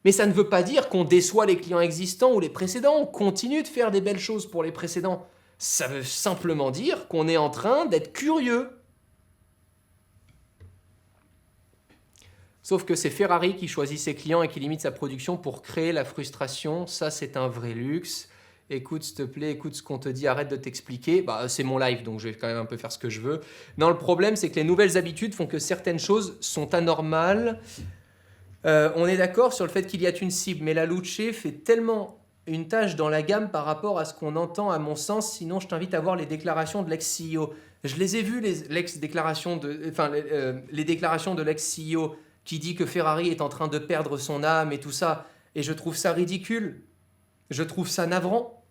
Mais ça ne veut pas dire qu'on déçoit les clients existants ou les précédents. On continue de faire des belles choses pour les précédents. Ça veut simplement dire qu'on est en train d'être curieux. Sauf que c'est Ferrari qui choisit ses clients et qui limite sa production pour créer la frustration. Ça, c'est un vrai luxe. Écoute, s'il te plaît, écoute ce qu'on te dit, arrête de t'expliquer. Bah, c'est mon live, donc je vais quand même un peu faire ce que je veux. Non, le problème, c'est que les nouvelles habitudes font que certaines choses sont anormales. On est d'accord sur le fait qu'il y a une cible, mais la Luce fait tellement une tâche dans la gamme par rapport à ce qu'on entend à mon sens, sinon je t'invite à voir les déclarations de l'ex-CEO. Je les ai vues, les déclarations de l'ex-CEO qui dit que Ferrari est en train de perdre son âme et tout ça, et je trouve ça ridicule. Je trouve ça navrant,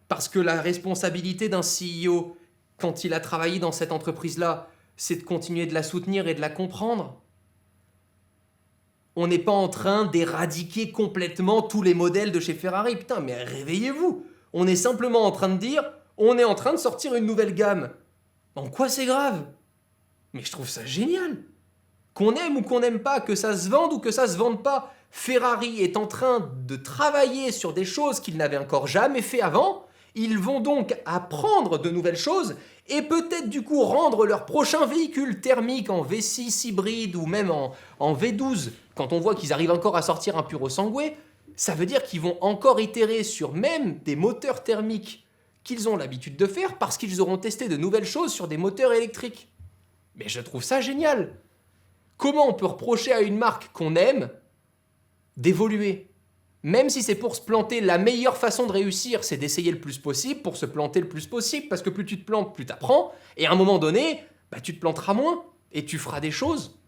parce que la responsabilité d'un CEO, quand il a travaillé dans cette entreprise-là, c'est de continuer de la soutenir et de la comprendre. On n'est pas en train d'éradiquer complètement tous les modèles de chez Ferrari. Putain, mais réveillez-vous. On est simplement en train de dire, on est en train de sortir une nouvelle gamme. En quoi c'est grave? Mais je trouve ça génial. Qu'on aime ou qu'on n'aime pas, que ça se vende ou que ça se vende pas, Ferrari est en train de travailler sur des choses qu'ils n'avaient encore jamais fait avant. Ils vont donc apprendre de nouvelles choses et peut-être du coup rendre leur prochain véhicule thermique en V6 hybride ou même en V12. Quand on voit qu'ils arrivent encore à sortir un puro sangué, ça veut dire qu'ils vont encore itérer sur même des moteurs thermiques qu'ils ont l'habitude de faire parce qu'ils auront testé de nouvelles choses sur des moteurs électriques. Mais je trouve ça génial. Comment on peut reprocher à une marque qu'on aime d'évoluer? Même si c'est pour se planter, la meilleure façon de réussir, c'est d'essayer le plus possible pour se planter le plus possible, parce que plus tu te plantes, plus tu apprends, et à un moment donné, tu te planteras moins, et tu feras des choses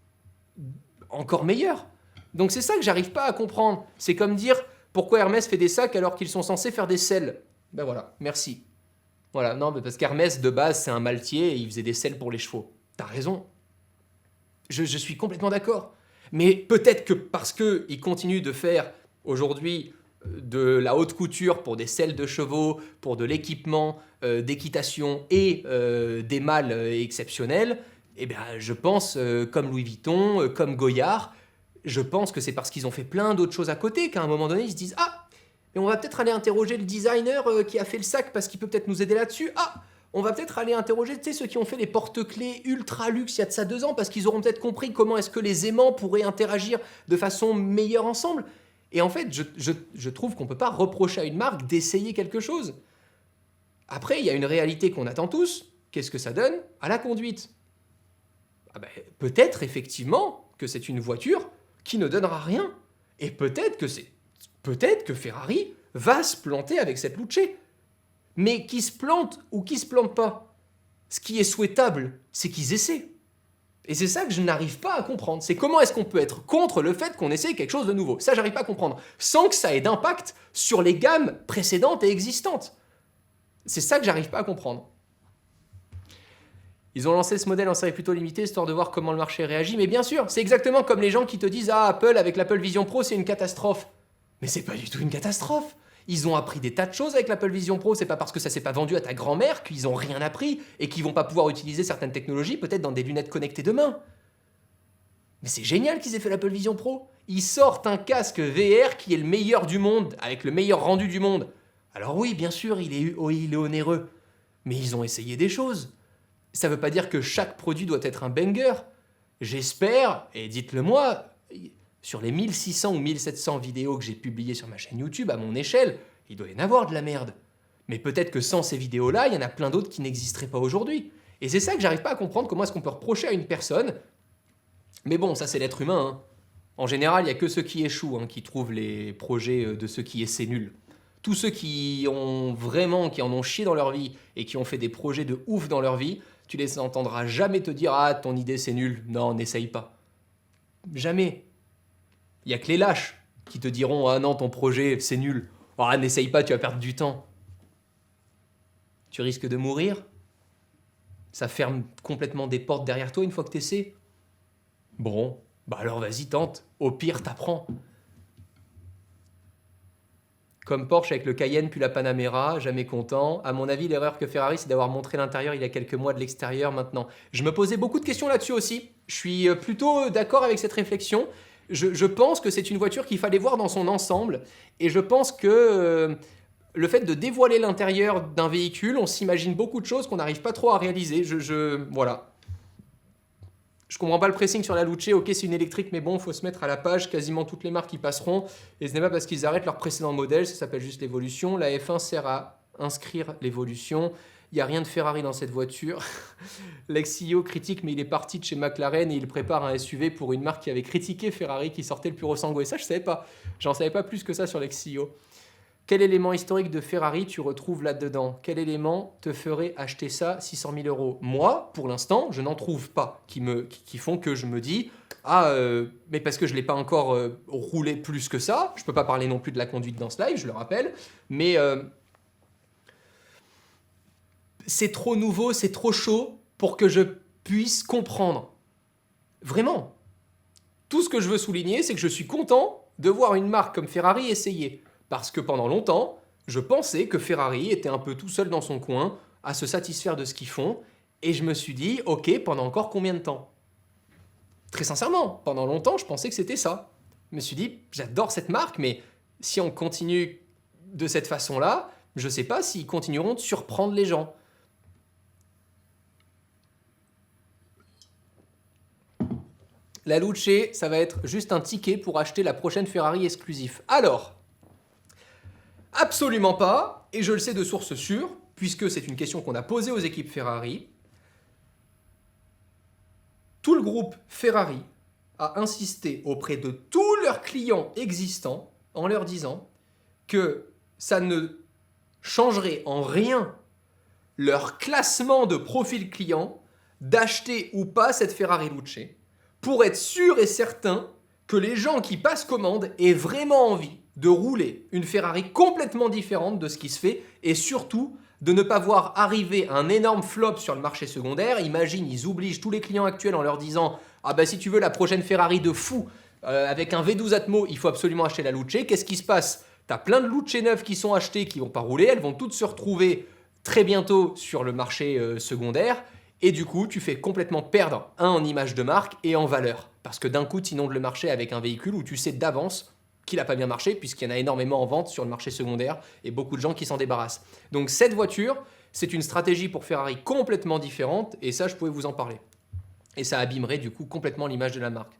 encore meilleures. Donc c'est ça que j'arrive pas à comprendre. C'est comme dire, pourquoi Hermès fait des sacs alors qu'ils sont censés faire des selles? Ben voilà, merci. Voilà, non, parce qu'Hermès, de base, c'est un maltier, et il faisait des selles pour les chevaux. T'as raison. Je suis complètement d'accord. Mais peut-être que parce qu'il continue de faire aujourd'hui de la haute couture pour des selles de chevaux, pour de l'équipement d'équitation et des malles exceptionnels, eh bien, je pense, comme Louis Vuitton, comme Goyard, je pense que c'est parce qu'ils ont fait plein d'autres choses à côté qu'à un moment donné, ils se disent « Ah, mais on va peut-être aller interroger le designer qui a fait le sac parce qu'il peut peut-être nous aider là-dessus. Ah, on va peut-être aller interroger ceux qui ont fait les porte-clés ultra luxe il y a de ça 2 ans parce qu'ils auront peut-être compris comment est-ce que les aimants pourraient interagir de façon meilleure ensemble. » Et en fait, je trouve qu'on ne peut pas reprocher à une marque d'essayer quelque chose. Après, il y a une réalité qu'on attend tous. Qu'est-ce que ça donne à la conduite? Peut-être effectivement que c'est une voiture qui ne donnera rien. Et peut-être que Ferrari va se planter avec cette Luce. Mais qui se plante ou qui se plante pas, ce qui est souhaitable, c'est qu'ils essaient. Et c'est ça que je n'arrive pas à comprendre. C'est comment est-ce qu'on peut être contre le fait qu'on essaie quelque chose de nouveau. Ça, j'arrive pas à comprendre. Sans que ça ait d'impact sur les gammes précédentes et existantes. C'est ça que j'arrive pas à comprendre. Ils ont lancé ce modèle en série plutôt limitée, histoire de voir comment le marché réagit. Mais bien sûr, c'est exactement comme les gens qui te disent « Ah, Apple, avec l'Apple Vision Pro, c'est une catastrophe. » Mais c'est pas du tout une catastrophe. Ils ont appris des tas de choses avec l'Apple Vision Pro. C'est pas parce que ça s'est pas vendu à ta grand-mère qu'ils ont rien appris et qu'ils vont pas pouvoir utiliser certaines technologies peut-être dans des lunettes connectées demain. Mais c'est génial qu'ils aient fait l'Apple Vision Pro. Ils sortent un casque VR qui est le meilleur du monde, avec le meilleur rendu du monde. Alors oui, bien sûr, il est onéreux. Mais ils ont essayé des choses. Ça veut pas dire que chaque produit doit être un banger. J'espère, et dites-le moi, sur les 1600 ou 1700 vidéos que j'ai publiées sur ma chaîne YouTube, à mon échelle, il doit y en avoir de la merde. Mais peut-être que sans ces vidéos-là, il y en a plein d'autres qui n'existeraient pas aujourd'hui. Et c'est ça que j'arrive pas à comprendre, comment est-ce qu'on peut reprocher à une personne. Mais bon, ça c'est l'être humain. Hein. En général, il n'y a que ceux qui échouent qui trouvent les projets de ceux qui essaient nuls. Tous ceux qui en ont chié dans leur vie et qui ont fait des projets de ouf dans leur vie, tu les entendras jamais te dire « Ah, ton idée c'est nul. Non, n'essaye pas. » Jamais. Il n'y a que les lâches qui te diront « Ah non, ton projet, c'est nul. Ah, n'essaye pas, tu vas perdre du temps. » Tu risques de mourir. Ça ferme complètement des portes derrière toi une fois que tu essaies. Bon, alors vas-y, tente. Au pire, t'apprends. Comme Porsche avec le Cayenne puis la Panamera, jamais content. À mon avis, l'erreur que Ferrari, c'est d'avoir montré l'intérieur il y a quelques mois de l'extérieur maintenant. Je me posais beaucoup de questions là-dessus aussi. Je suis plutôt d'accord avec cette réflexion. Je pense que c'est une voiture qu'il fallait voir dans son ensemble. Et je pense que le fait de dévoiler l'intérieur d'un véhicule, on s'imagine beaucoup de choses qu'on n'arrive pas trop à réaliser. Voilà. Je comprends pas le pressing sur la Luce. Ok, c'est une électrique, mais bon, faut se mettre à la page. Quasiment toutes les marques y passeront. Et ce n'est pas parce qu'ils arrêtent leur précédent modèle. Ça s'appelle juste l'évolution. La F1 sert à inscrire l'évolution. Il n'y a rien de Ferrari dans cette voiture. L'ex-CEO critique, mais il est parti de chez McLaren et il prépare un SUV pour une marque qui avait critiqué Ferrari qui sortait le Puro Sangue. Et ça, je savais pas. J'en savais pas plus que ça sur l'ex-CEO. Quel élément historique de Ferrari tu retrouves là-dedans? Quel élément te ferait acheter ça 600 000 euros? Moi, pour l'instant, je n'en trouve pas qui font que je me dis mais parce que je ne l'ai pas encore roulé plus que ça. Je ne peux pas parler non plus de la conduite dans ce live, je le rappelle. Mais c'est trop nouveau, c'est trop chaud pour que je puisse comprendre. Vraiment. Tout ce que je veux souligner, c'est que je suis content de voir une marque comme Ferrari essayer. Parce que pendant longtemps, je pensais que Ferrari était un peu tout seul dans son coin à se satisfaire de ce qu'ils font. Et je me suis dit, ok, pendant encore combien de temps? Très sincèrement, pendant longtemps, je pensais que c'était ça. Je me suis dit, j'adore cette marque, mais si on continue de cette façon-là, je ne sais pas s'ils continueront de surprendre les gens. La Luce, ça va être juste un ticket pour acheter la prochaine Ferrari exclusive. Alors, absolument pas, et je le sais de source sûre, puisque c'est une question qu'on a posée aux équipes Ferrari. Tout le groupe Ferrari a insisté auprès de tous leurs clients existants en leur disant que ça ne changerait en rien leur classement de profil client d'acheter ou pas cette Ferrari Luce pour être sûr et certain que les gens qui passent commande aient vraiment envie de rouler une Ferrari complètement différente de ce qui se fait et surtout de ne pas voir arriver un énorme flop sur le marché secondaire. Imagine, ils obligent tous les clients actuels en leur disant « Ah bah si tu veux la prochaine Ferrari de fou avec un V12 Atmo, il faut absolument acheter la Luce. » Qu'est-ce qui se passe? Tu as plein de Luce neuves qui sont achetées, qui ne vont pas rouler. Elles vont toutes se retrouver très bientôt sur le marché secondaire. Et du coup, tu fais complètement perdre en image de marque et en valeur. Parce que d'un coup, tu inondes le marché avec un véhicule où tu sais d'avance qu'il n'a pas bien marché, puisqu'il y en a énormément en vente sur le marché secondaire et beaucoup de gens qui s'en débarrassent. Donc cette voiture, c'est une stratégie pour Ferrari complètement différente, et ça, je pouvais vous en parler. Et ça abîmerait du coup complètement l'image de la marque.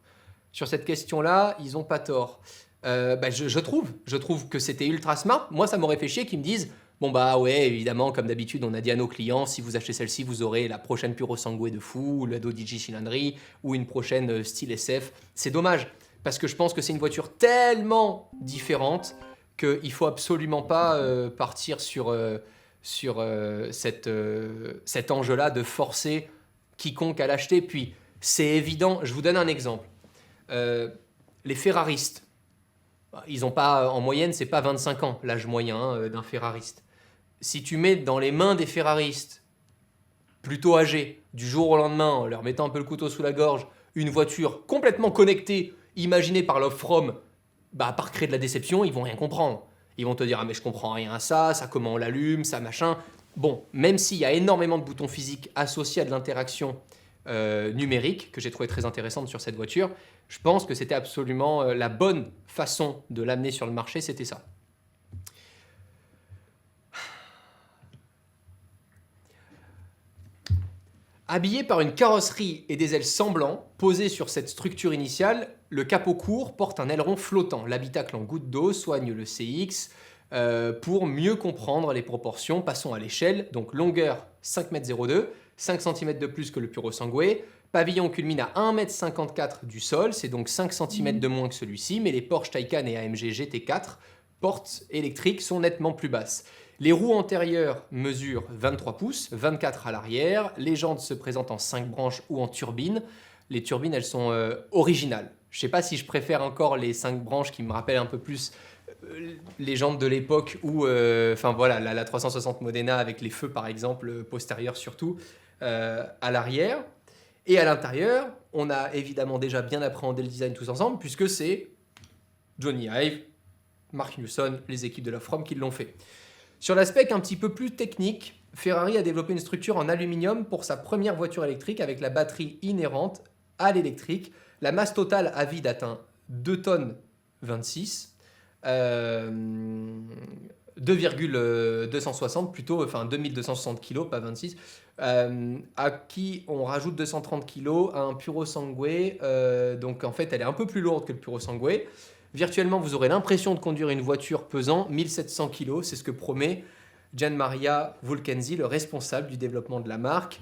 Sur cette question-là, ils n'ont pas tort. Je trouve que c'était ultra smart. Moi, ça m'aurait fait chier qu'ils me disent bon bah ouais, évidemment, comme d'habitude, on a dit à nos clients, si vous achetez celle-ci, vous aurez la prochaine Puro Sangue de fou, ou la Dodge cylindrée, ou une prochaine style SF. C'est dommage, parce que je pense que c'est une voiture tellement différente qu'il ne faut absolument pas partir sur cet enjeu-là de forcer quiconque à l'acheter. Puis c'est évident, je vous donne un exemple. Les ferraristes, ils n'ont pas, en moyenne, c'est pas 25 ans l'âge moyen d'un ferrariste. Si tu mets dans les mains des ferraristes plutôt âgés, du jour au lendemain, en leur mettant un peu le couteau sous la gorge, une voiture complètement connectée, imaginée par l'off-from, par créer de la déception, ils vont rien comprendre. Ils vont te dire « Ah mais je comprends rien à ça, ça comment on l'allume, ça machin ». Bon, même s'il y a énormément de boutons physiques associés à de l'interaction numérique, que j'ai trouvé très intéressante sur cette voiture, je pense que c'était absolument la bonne façon de l'amener sur le marché, c'était ça. Habillé par une carrosserie et des ailes semblants, posées sur cette structure initiale, le capot court porte un aileron flottant. L'habitacle en goutte d'eau soigne le CX pour mieux comprendre les proportions. Passons à l'échelle, donc longueur 5,02 m, 5 cm de plus que le Puro Sangue. Pavillon culmine à 1,54 m du sol, c'est donc 5 cm de moins que celui-ci, mais les Porsche Taycan et AMG GT4 portes électriques sont nettement plus basses. Les roues antérieures mesurent 23 pouces, 24 à l'arrière. Les jantes se présentent en 5 branches ou en turbine. Les turbines, elles sont originales. Je ne sais pas si je préfère encore les 5 branches qui me rappellent un peu plus les jantes de l'époque où, la 360 Modena avec les feux par exemple, postérieurs surtout, à l'arrière. Et à l'intérieur, on a évidemment déjà bien appréhendé le design tous ensemble puisque c'est Johnny Ive, Mark Newson, les équipes de la From qui l'ont fait. Sur l'aspect un petit peu plus technique, Ferrari a développé une structure en aluminium pour sa première voiture électrique avec la batterie inhérente à l'électrique. La masse totale à vide atteint 2 tonnes 26, 2,260 plutôt, enfin 2260 kg, pas 26, à qui on rajoute 230 kg à un Puro Sangue, donc en fait elle est un peu plus lourde que le Puro Sangue. Virtuellement, vous aurez l'impression de conduire une voiture pesant 1700 kg, c'est ce que promet Gianmaria Vulcanzi, le responsable du développement de la marque.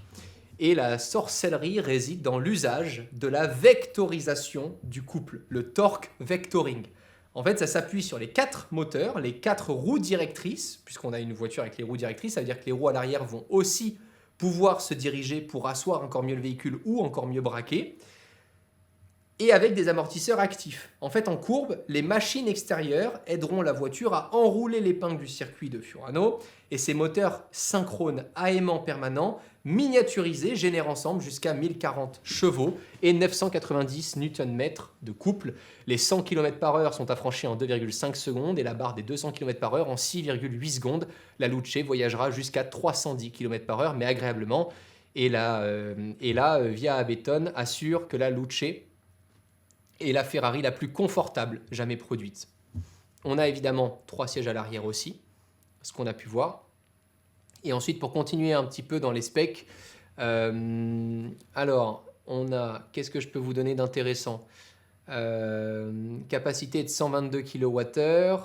Et la sorcellerie réside dans l'usage de la vectorisation du couple, le torque vectoring. En fait, ça s'appuie sur les 4 moteurs, les 4 roues directrices, puisqu'on a une voiture avec les roues directrices, ça veut dire que les roues à l'arrière vont aussi pouvoir se diriger pour asseoir encore mieux le véhicule ou encore mieux braquer, et avec des amortisseurs actifs. En fait, en courbe, les machines extérieures aideront la voiture à enrouler l'épingle du circuit de Furano, et ces moteurs synchrones à aimant permanent, miniaturisés, génèrent ensemble jusqu'à 1040 chevaux et 990 Nm de couple. Les 100 km/h sont affranchis en 2,5 secondes et la barre des 200 km/h en 6,8 secondes. La Luce voyagera jusqu'à 310 km/h, mais agréablement. Et là, Via Abetton assure que la Luce est la Ferrari la plus confortable jamais produite. On a évidemment 3 sièges à l'arrière aussi, ce qu'on a pu voir. Et ensuite, pour continuer un petit peu dans les specs, alors, on a, qu'est-ce que je peux vous donner d'intéressant? Capacité de 122 kWh,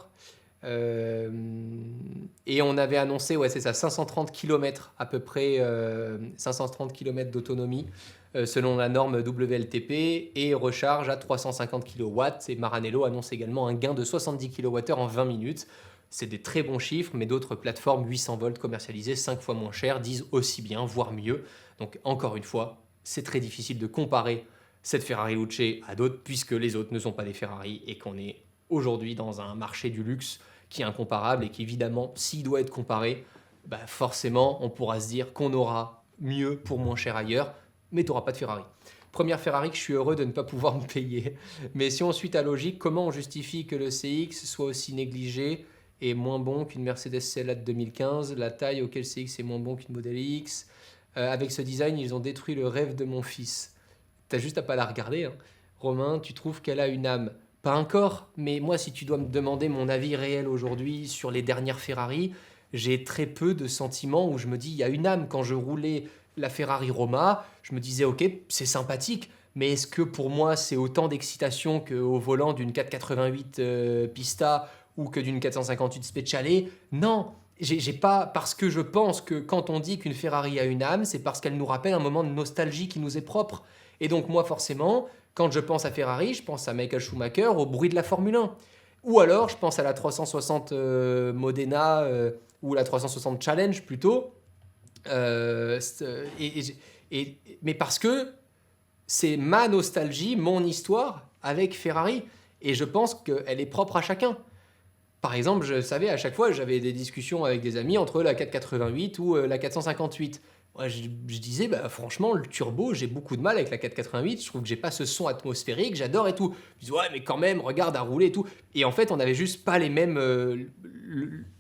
et on avait annoncé, ouais, c'est ça, 530 km à peu près, 530 km d'autonomie selon la norme WLTP, et recharge à 350 kW. Et Maranello annonce également un gain de 70 kWh en 20 minutes. C'est des très bons chiffres, mais d'autres plateformes 800 volts commercialisées 5 fois moins cher disent aussi bien, voire mieux. Donc encore une fois, c'est très difficile de comparer cette Ferrari Luce à d'autres, puisque les autres ne sont pas des Ferrari et qu'on est aujourd'hui dans un marché du luxe qui est incomparable et qui, évidemment, s'il doit être comparé, bah forcément, on pourra se dire qu'on aura mieux pour moins cher ailleurs, mais tu n'auras pas de Ferrari. Première Ferrari que je suis heureux de ne pas pouvoir me payer. Mais si on suit ta logique, comment on justifie que le CX soit aussi négligé et moins bon qu'une Mercedes CLA de 2015, la taille auquel CX est moins bon qu'une Model X. Avec ce design, ils ont détruit le rêve de mon fils. T'as juste à pas la regarder, hein. Romain, tu trouves qu'elle a une âme? Pas un corps, mais moi, si tu dois me demander mon avis réel aujourd'hui sur les dernières Ferrari, j'ai très peu de sentiments où je me dis, il y a une âme. Quand je roulais la Ferrari Roma, je me disais, ok, c'est sympathique, mais est-ce que pour moi, c'est autant d'excitation qu'au volant d'une 488 Pista ou que d'une 458 Speciale? Non, j'ai pas, parce que je pense que quand on dit qu'une Ferrari a une âme, c'est parce qu'elle nous rappelle un moment de nostalgie qui nous est propre. Et donc moi forcément, quand je pense à Ferrari, je pense à Michael Schumacher, au bruit de la Formule 1. Ou alors je pense à la 360 Modena ou la 360 Challenge plutôt. Mais parce que c'est ma nostalgie, mon histoire avec Ferrari. Et je pense qu'elle est propre à chacun. Par exemple, je savais à chaque fois, j'avais des discussions avec des amis entre la 488 ou la 458. Moi, je disais, bah, franchement, le turbo, j'ai beaucoup de mal avec la 488. Je trouve que j'ai pas ce son atmosphérique, j'adore et tout. Je dis, ouais, mais quand même, regarde à rouler et tout. Et en fait, on avait juste pas les mêmes,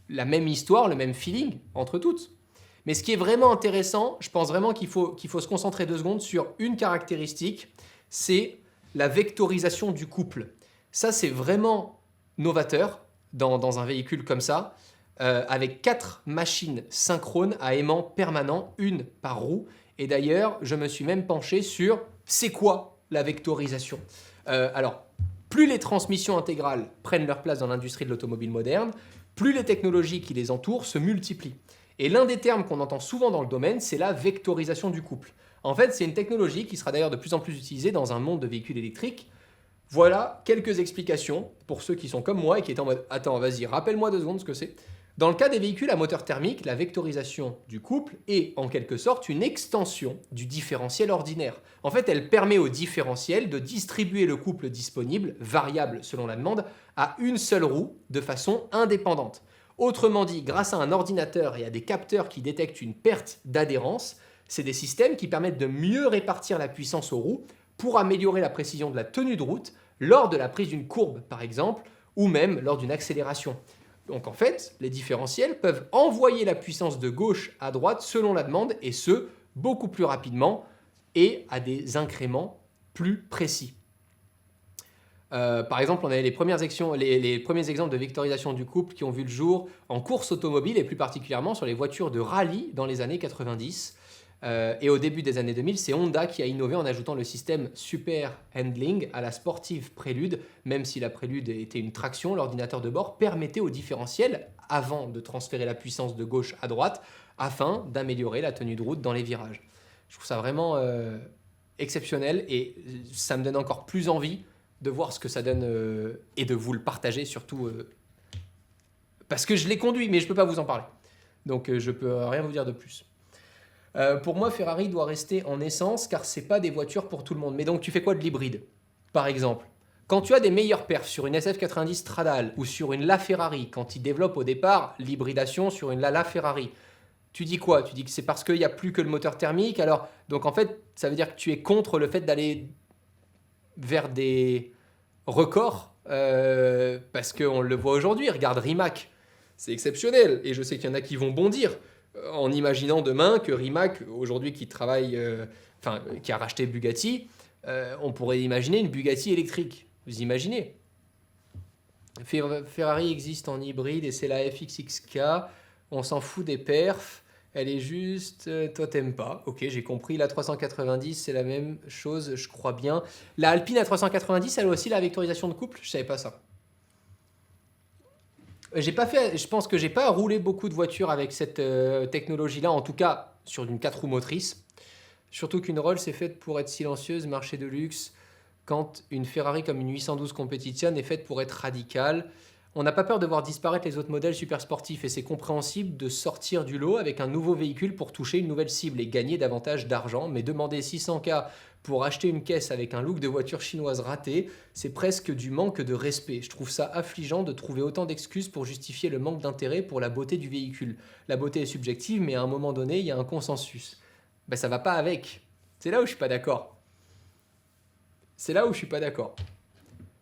la même histoire, le même feeling entre toutes. Mais ce qui est vraiment intéressant, je pense vraiment qu'il faut se concentrer 2 secondes sur une caractéristique, c'est la vectorisation du couple. Ça, c'est vraiment novateur dans un véhicule comme ça, avec 4 machines synchrones à aimant permanent, une par roue. Et d'ailleurs, je me suis même penché sur c'est quoi la vectorisation. Alors, plus les transmissions intégrales prennent leur place dans l'industrie de l'automobile moderne, plus les technologies qui les entourent se multiplient. Et l'un des termes qu'on entend souvent dans le domaine, c'est la vectorisation du couple. En fait, c'est une technologie qui sera d'ailleurs de plus en plus utilisée dans un monde de véhicules électriques. Voilà quelques explications pour ceux qui sont comme moi et qui étaient en mode « Attends, vas-y, rappelle-moi 2 secondes ce que c'est ». Dans le cas des véhicules à moteur thermique, la vectorisation du couple est en quelque sorte une extension du différentiel ordinaire. En fait, elle permet au différentiel de distribuer le couple disponible, variable selon la demande, à une seule roue de façon indépendante. Autrement dit, grâce à un ordinateur et à des capteurs qui détectent une perte d'adhérence, c'est des systèmes qui permettent de mieux répartir la puissance aux roues pour améliorer la précision de la tenue de route lors de la prise d'une courbe, par exemple, ou même lors d'une accélération. Donc en fait, les différentiels peuvent envoyer la puissance de gauche à droite selon la demande, et ce, beaucoup plus rapidement et à des incréments plus précis. Par exemple, on avait les premiers exemples de vectorisation du couple qui ont vu le jour en course automobile et plus particulièrement sur les voitures de rallye dans les années 90. Et au début des années 2000, c'est Honda qui a innové en ajoutant le système Super Handling à la sportive Prélude. Même si la Prélude était une traction, l'ordinateur de bord permettait au différentiel, avant de transférer la puissance de gauche à droite, afin d'améliorer la tenue de route dans les virages. Je trouve ça vraiment exceptionnel et ça me donne encore plus envie de voir ce que ça donne et de vous le partager surtout parce que je l'ai conduit, mais je peux pas vous en parler. Donc je peux rien vous dire de plus. Pour moi, Ferrari doit rester en essence car c'est pas des voitures pour tout le monde. Mais donc tu fais quoi de l'hybride, par exemple? Quand tu as des meilleurs perfs sur une SF90 Stradale ou sur une LaFerrari, quand ils développent au départ l'hybridation sur une LaFerrari, tu dis quoi? Tu dis que c'est parce qu'il n'y a plus que le moteur thermique. Alors, donc en fait, ça veut dire que tu es contre le fait d'aller vers des records parce qu'on le voit aujourd'hui. Regarde Rimac, c'est exceptionnel. Et je sais qu'il y en a qui vont bondir en imaginant demain que Rimac, aujourd'hui qui travaille, qui a racheté Bugatti, on pourrait imaginer une Bugatti électrique. Vous imaginez? Ferrari existe en hybride et c'est la FXXK. On s'en fout des perfs. Elle est juste... toi, t'aimes pas. Ok, j'ai compris. La 390, c'est la même chose, je crois bien. La Alpine A390, elle a aussi la vectorisation de couple. Je savais pas ça. Je pense que j'ai pas roulé beaucoup de voitures avec cette technologie-là, en tout cas sur une 4 roues motrices. Surtout qu'une Rolls est faite pour être silencieuse, marché de luxe, quand une Ferrari comme une 812 Competition est faite pour être radicale. On n'a pas peur de voir disparaître les autres modèles super sportifs et c'est compréhensible de sortir du lot avec un nouveau véhicule pour toucher une nouvelle cible et gagner davantage d'argent. Mais demander 600K pour acheter une caisse avec un look de voiture chinoise raté, c'est presque du manque de respect. Je trouve ça affligeant de trouver autant d'excuses pour justifier le manque d'intérêt pour la beauté du véhicule. La beauté est subjective, mais à un moment donné, il y a un consensus. Ben, ça va pas avec. C'est là où je suis pas d'accord. C'est là où je suis pas d'accord.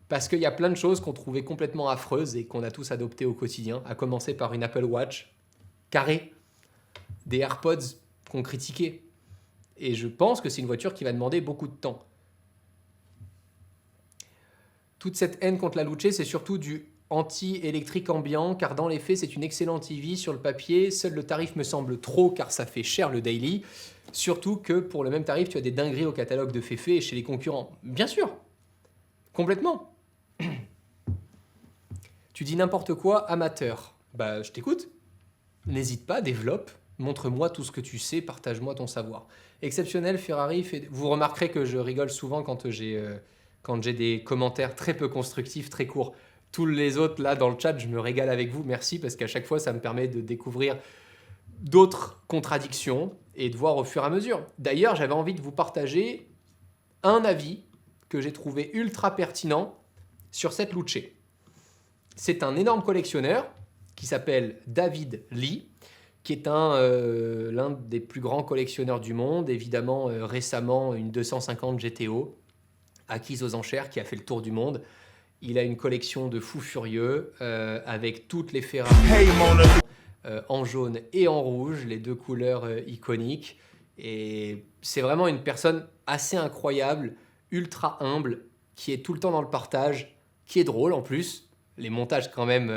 Parce qu'il y a plein de choses qu'on trouvait complètement affreuses et qu'on a tous adoptées au quotidien, à commencer par une Apple Watch carrée, des AirPods qu'on critiquait. Et je pense que c'est une voiture qui va demander beaucoup de temps. Toute cette haine contre la Luce, c'est surtout du anti-électrique ambiant, car dans les faits, c'est une excellente EV sur le papier. Seul le tarif me semble trop, car ça fait cher le daily. Surtout que pour le même tarif, tu as des dingueries au catalogue de Fefe et chez les concurrents. Bien sûr, complètement. Tu dis n'importe quoi, amateur. Bah, je t'écoute. N'hésite pas, développe. Montre-moi tout ce que tu sais, partage-moi ton savoir. Exceptionnel, Ferrari fait... Vous remarquerez que je rigole souvent quand j'ai des commentaires très peu constructifs, très courts. Tous les autres, là, dans le chat, je me régale avec vous. Merci, parce qu'à chaque fois, ça me permet de découvrir d'autres contradictions et de voir au fur et à mesure. D'ailleurs, j'avais envie de vous partager un avis que j'ai trouvé ultra pertinent sur cette Luce. C'est un énorme collectionneur qui s'appelle David Lee, qui est l'un des plus grands collectionneurs du monde. Évidemment, récemment, une 250 GTO acquise aux enchères qui a fait le tour du monde. Il a une collection de fous furieux avec toutes les Ferrari en jaune et en rouge, les deux couleurs iconiques. Et c'est vraiment une personne assez incroyable, ultra humble, qui est tout le temps dans le partage, qui est drôle en plus. Les montages quand même,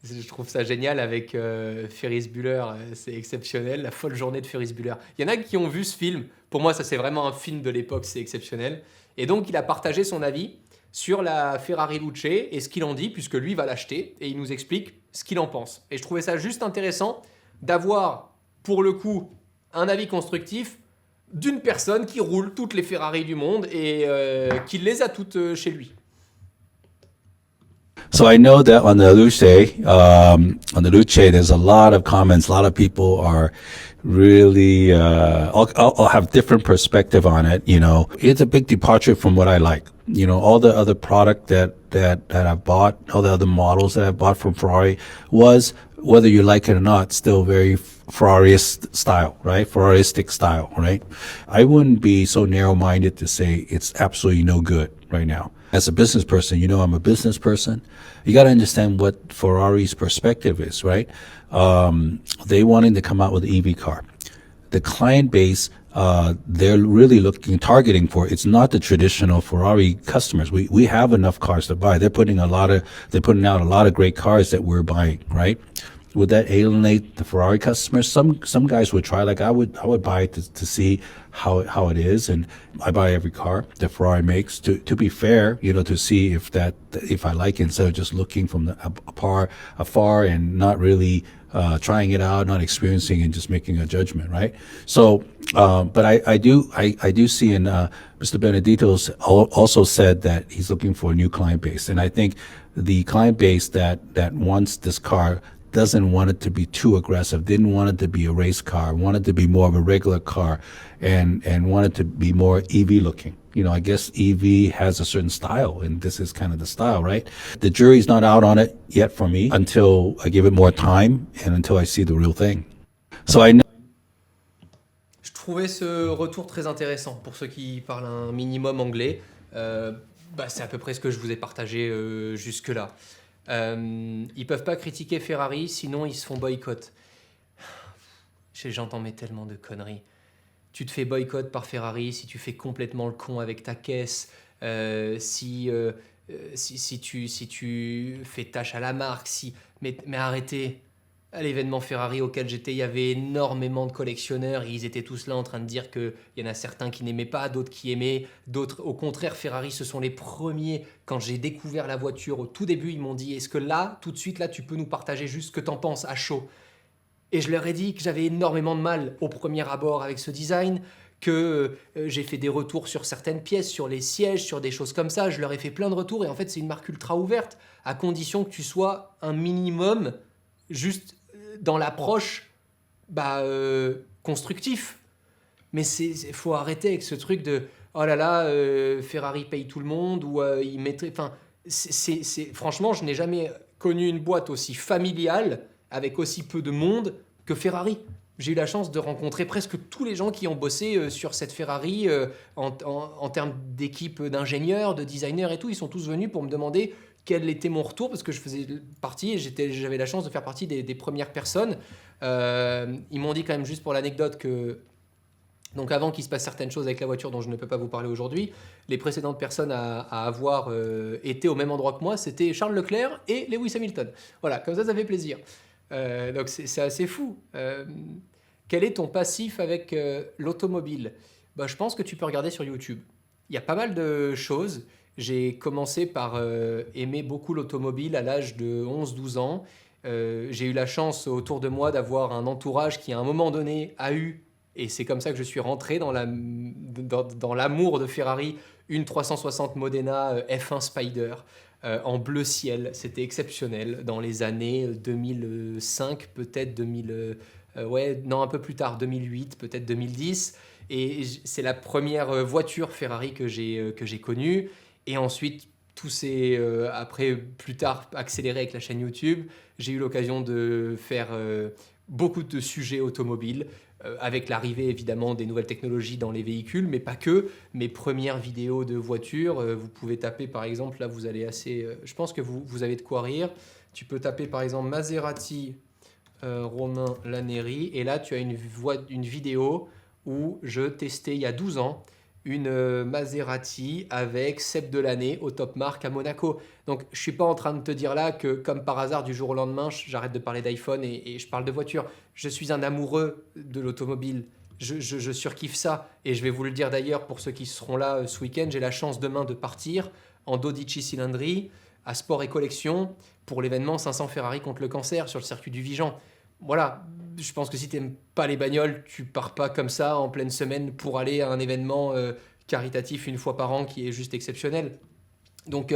je trouve ça génial avec Ferris Bueller, c'est exceptionnel, la folle journée de Ferris Bueller. Il y en a qui ont vu ce film, pour moi ça c'est vraiment un film de l'époque, c'est exceptionnel. Et donc il a partagé son avis sur la Ferrari Luce et ce qu'il en dit, puisque lui va l'acheter, et il nous explique ce qu'il en pense. Et je trouvais ça juste intéressant d'avoir, pour le coup, un avis constructif d'une personne qui roule toutes les Ferrari du monde et qui les a toutes chez lui. So I know that on the Luce, there's a lot of comments. A lot of people are really, I'll have different perspective on it. You know, it's a big departure from what I like. You know, all the other product that I've bought, all the other models that I've bought from Ferrari was, whether you like it or not, still very Ferrari-esque style, right? Ferraristic style, right? I wouldn't be so narrow-minded to say it's absolutely no good right now. As a business person, you know I'm a business person. You got to understand what Ferrari's perspective is, right? They wanting to come out with an EV car. The client base, they're really targeting for, it's not the traditional Ferrari customers. We have enough cars to buy. They're putting out a lot of great cars that we're buying, right? would that alienate the Ferrari customers? Some guys would try. Like I would buy it to see how it is, and I buy every car that Ferrari makes to be fair, to see if I like it, instead of just looking from afar and not really trying it out, not experiencing, and just making a judgment, right? So, but I do see, and Mr. Benedito's also said that he's looking for a new client base, and I think the client base that wants this car doesn't want it to be too aggressive, didn't want it to be a race car, wanted to be more of a regular car, and wanted to be more EV looking. I guess EV has a certain style, and this is kind of the style, right? The jury's not out on it yet for me until I give it more time and until I see the real thing. So I know. Je trouvais ce retour très intéressant pour ceux qui parlent un minimum anglais. C'est à peu près ce que je vous ai partagé jusque-là. Ils peuvent pas critiquer Ferrari, sinon ils se font boycott. J'entends mais tellement de conneries. Tu te fais boycott par Ferrari si tu fais complètement le con avec ta caisse, si tu fais tâche à la marque, mais arrêtez. À l'événement Ferrari auquel j'étais, il y avait énormément de collectionneurs. Ils étaient tous là en train de dire qu'il y en a certains qui n'aimaient pas, d'autres qui aimaient, d'autres au contraire. Ferrari, ce sont les premiers. Quand j'ai découvert la voiture au tout début, ils m'ont dit: est-ce que là, tout de suite, là, tu peux nous partager juste ce que t'en penses à chaud? Et je leur ai dit que j'avais énormément de mal au premier abord avec ce design, que j'ai fait des retours sur certaines pièces, sur les sièges, sur des choses comme ça. Je leur ai fait plein de retours et en fait, c'est une marque ultra ouverte, à condition que tu sois un minimum juste dans l'approche constructif. Mais faut arrêter avec ce truc de oh là là, Ferrari paye tout le monde, ou il mettrait. Enfin, franchement, je n'ai jamais connu une boîte aussi familiale avec aussi peu de monde que Ferrari. J'ai eu la chance de rencontrer presque tous les gens qui ont bossé sur cette Ferrari en termes d'équipe d'ingénieurs, de designers et tout. Ils sont tous venus pour me demander quel était mon retour, parce que je faisais partie, j'avais la chance de faire partie des premières personnes. Ils m'ont dit quand même, juste pour l'anecdote, que donc avant qu'il se passe certaines choses avec la voiture dont je ne peux pas vous parler aujourd'hui, les précédentes personnes à avoir été au même endroit que moi, c'était Charles Leclerc et Lewis Hamilton. Voilà, comme ça fait plaisir. Donc c'est assez fou. Quel est ton passif avec l'automobile? Je pense que tu peux regarder sur YouTube. Il y a pas mal de choses. J'ai commencé par aimer beaucoup l'automobile à l'âge de 11-12 ans. J'ai eu la chance autour de moi d'avoir un entourage qui à un moment donné a eu, et c'est comme ça que je suis rentré dans l'amour de Ferrari, une 360 Modena F1 Spider en bleu ciel. C'était exceptionnel dans les années 2005, peut-être 2000, un peu plus tard, 2008, peut-être 2010. Et c'est la première voiture Ferrari que j'ai connue. Et ensuite, tout s'est, après, plus tard, accéléré avec la chaîne YouTube. J'ai eu l'occasion de faire beaucoup de sujets automobiles, avec l'arrivée évidemment des nouvelles technologies dans les véhicules, mais pas que. Mes premières vidéos de voitures, vous pouvez taper par exemple, là vous allez assez... je pense que vous avez de quoi rire. Tu peux taper par exemple Maserati Romain Laneri, et là tu as une vidéo où je testais il y a 12 ans une Maserati avec Seb Delaney au Top Marque à Monaco. Donc je suis pas en train de te dire là que comme par hasard du jour au lendemain j'arrête de parler d'iPhone et je parle de voiture. Je suis un amoureux de l'automobile. Je surkiffe ça, et je vais vous le dire d'ailleurs pour ceux qui seront là ce week-end. J'ai la chance demain de partir en Dodici Cylindri à Sport et Collection pour l'événement 500 Ferrari contre le cancer sur le circuit du Vigan. Voilà, je pense que si tu n'aimes pas les bagnoles, tu pars pas comme ça en pleine semaine pour aller à un événement caritatif une fois par an qui est juste exceptionnel. Donc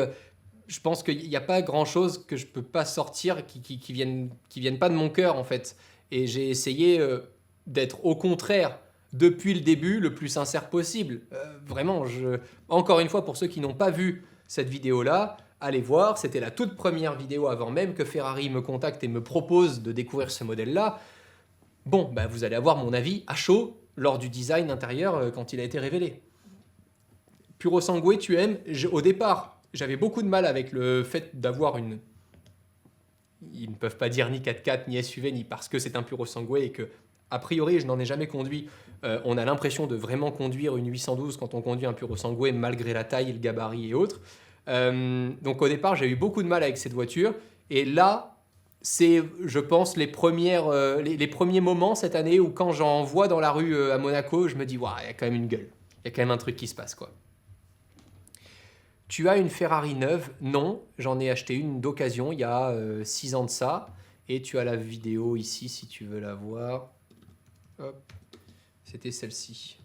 je pense qu'il n'y a pas grand-chose que je peux pas sortir qui viennent pas de mon cœur en fait. Et j'ai essayé d'être au contraire depuis le début le plus sincère possible. Vraiment, encore une fois, pour ceux qui n'ont pas vu cette vidéo-là, allez voir, c'était la toute première vidéo avant même que Ferrari me contacte et me propose de découvrir ce modèle-là. Bon, vous allez avoir mon avis à chaud lors du design intérieur quand il a été révélé. Puro Sangue, tu aimes? Au départ, j'avais beaucoup de mal avec le fait d'avoir une... Ils ne peuvent pas dire ni 4x4, ni SUV, ni parce que c'est un Puro Sangue et que, a priori, je n'en ai jamais conduit. On a l'impression de vraiment conduire une 812 quand on conduit un Puro Sangue, malgré la taille, le gabarit et autres. Donc au départ, j'ai eu beaucoup de mal avec cette voiture. Et là, c'est, je pense, les premiers moments cette année où quand j'en vois dans la rue à Monaco, je me dis, waouh, il y a quand même une gueule. Il y a quand même un truc qui se passe, quoi. Tu as une Ferrari neuve? Non, j'en ai acheté une d'occasion il y a 6 ans de ça. Et tu as la vidéo ici si tu veux la voir. Hop, c'était celle-ci.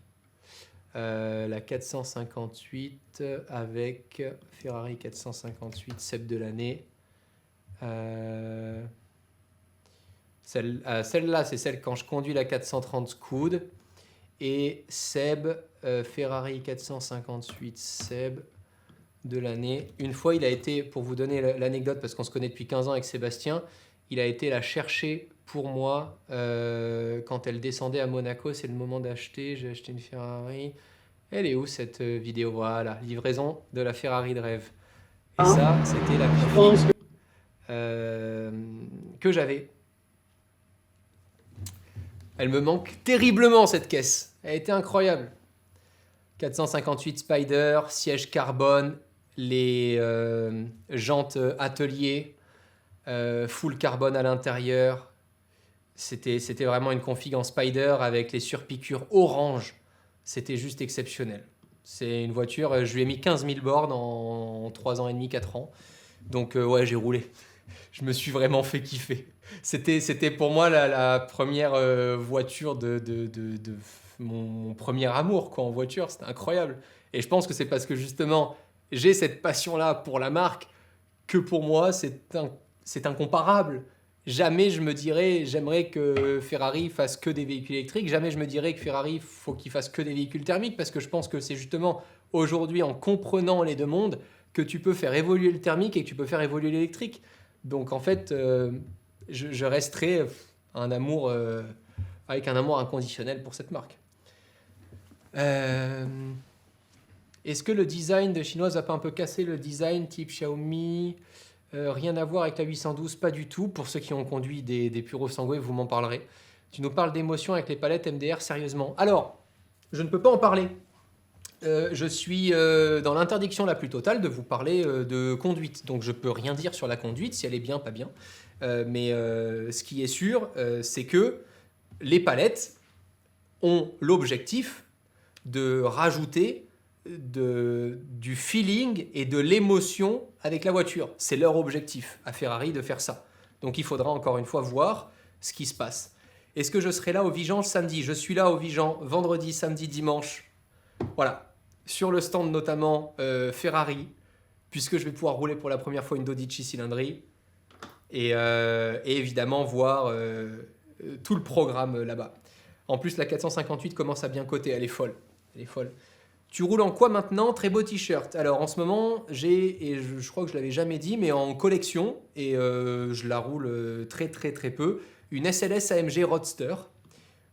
La 458 avec Ferrari 458, Seb de l'année. Celle-là, c'est celle quand je conduis la 430 Scoot. Et Seb, Ferrari 458, Seb de l'année. Une fois, il a été, pour vous donner l'anecdote, parce qu'on se connaît depuis 15 ans avec Sébastien, il a été la chercher pour moi quand elle descendait à Monaco. C'est le moment d'acheter. J'ai acheté une Ferrari. Elle est où cette vidéo? Voilà, livraison de la Ferrari de rêve. Et ça, c'était la config que j'avais. Elle me manque terriblement cette caisse. Elle était incroyable. 458 Spider, siège carbone, les jantes atelier, full carbone à l'intérieur. C'était vraiment une config en Spider avec les surpiqûres orange. C'était juste exceptionnel. C'est une voiture, je lui ai mis 15 000 bornes en 3 ans et demi, 4 ans. Donc ouais, j'ai roulé. Je me suis vraiment fait kiffer. C'était pour moi la première voiture de mon premier amour quoi, en voiture. C'était incroyable. Et je pense que c'est parce que justement, j'ai cette passion-là pour la marque que pour moi, c'est incomparable. Jamais je me dirais, j'aimerais que Ferrari fasse que des véhicules électriques. Jamais je me dirais que Ferrari, faut qu'il fasse que des véhicules thermiques parce que je pense que c'est justement aujourd'hui, en comprenant les deux mondes, que tu peux faire évoluer le thermique et que tu peux faire évoluer l'électrique. Donc en fait, je resterai avec un amour inconditionnel pour cette marque. Est-ce que le design de chinoise va pas un peu casser le design type Xiaomi? Rien à voir avec la 812, pas du tout. Pour ceux qui ont conduit des Puro Sangue, vous m'en parlerez. Tu nous parles d'émotion avec les palettes MDR, sérieusement? Alors, je ne peux pas en parler. Je suis dans l'interdiction la plus totale de vous parler de conduite. Donc je peux rien dire sur la conduite, si elle est bien, pas bien. Mais ce qui est sûr, c'est que les palettes ont l'objectif de rajouter du feeling et de l'émotion avec la voiture. C'est leur objectif à Ferrari de faire ça. Donc il faudra encore une fois voir ce qui se passe. Est-ce que je serai là au Vigan samedi? Je suis là au Vigan vendredi, samedi, dimanche. Voilà. Sur le stand notamment Ferrari, puisque je vais pouvoir rouler pour la première fois une Dodici cylindrée. Et évidemment voir tout le programme là-bas. En plus, la 458 commence à bien coter, elle est folle. Elle est folle. Tu roules en quoi maintenant? Très beau t-shirt. Alors en ce moment, et je crois que je ne l'avais jamais dit, mais en collection, et je la roule très très très peu, une SLS AMG Roadster.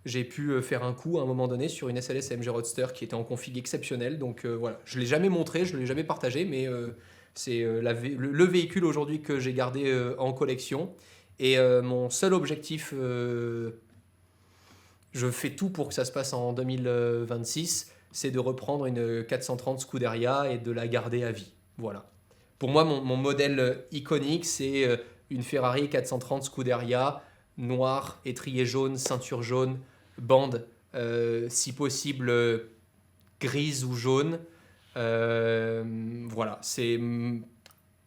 J'ai pu faire un coup à un moment donné sur une SLS AMG Roadster qui était en config exceptionnelle. Donc voilà, je ne l'ai jamais montré, je ne l'ai jamais partagé, mais c'est le véhicule aujourd'hui que j'ai gardé en collection. Et mon seul objectif, je fais tout pour que ça se passe en 2026, c'est de reprendre une 430 Scuderia et de la garder à vie. Voilà. Pour moi, mon modèle iconique, c'est une Ferrari 430 Scuderia, noir, étrier jaune, ceinture jaune, bande, si possible grise ou jaune. Voilà.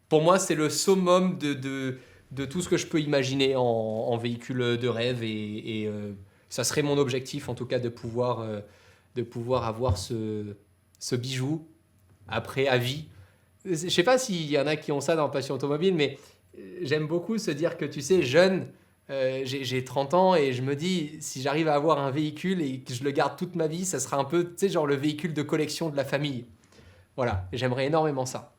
Pour moi, c'est le summum de tout ce que je peux imaginer en véhicule de rêve et ça serait mon objectif en tout cas de pouvoir avoir ce bijou après à vie. Je sais pas s'il y en a qui ont ça dans Passion Automobile, mais j'aime beaucoup se dire que tu sais, jeune, j'ai 30 ans et je me dis si j'arrive à avoir un véhicule et que je le garde toute ma vie, ça sera un peu, tu sais, genre le véhicule de collection de la famille. Voilà, j'aimerais énormément ça.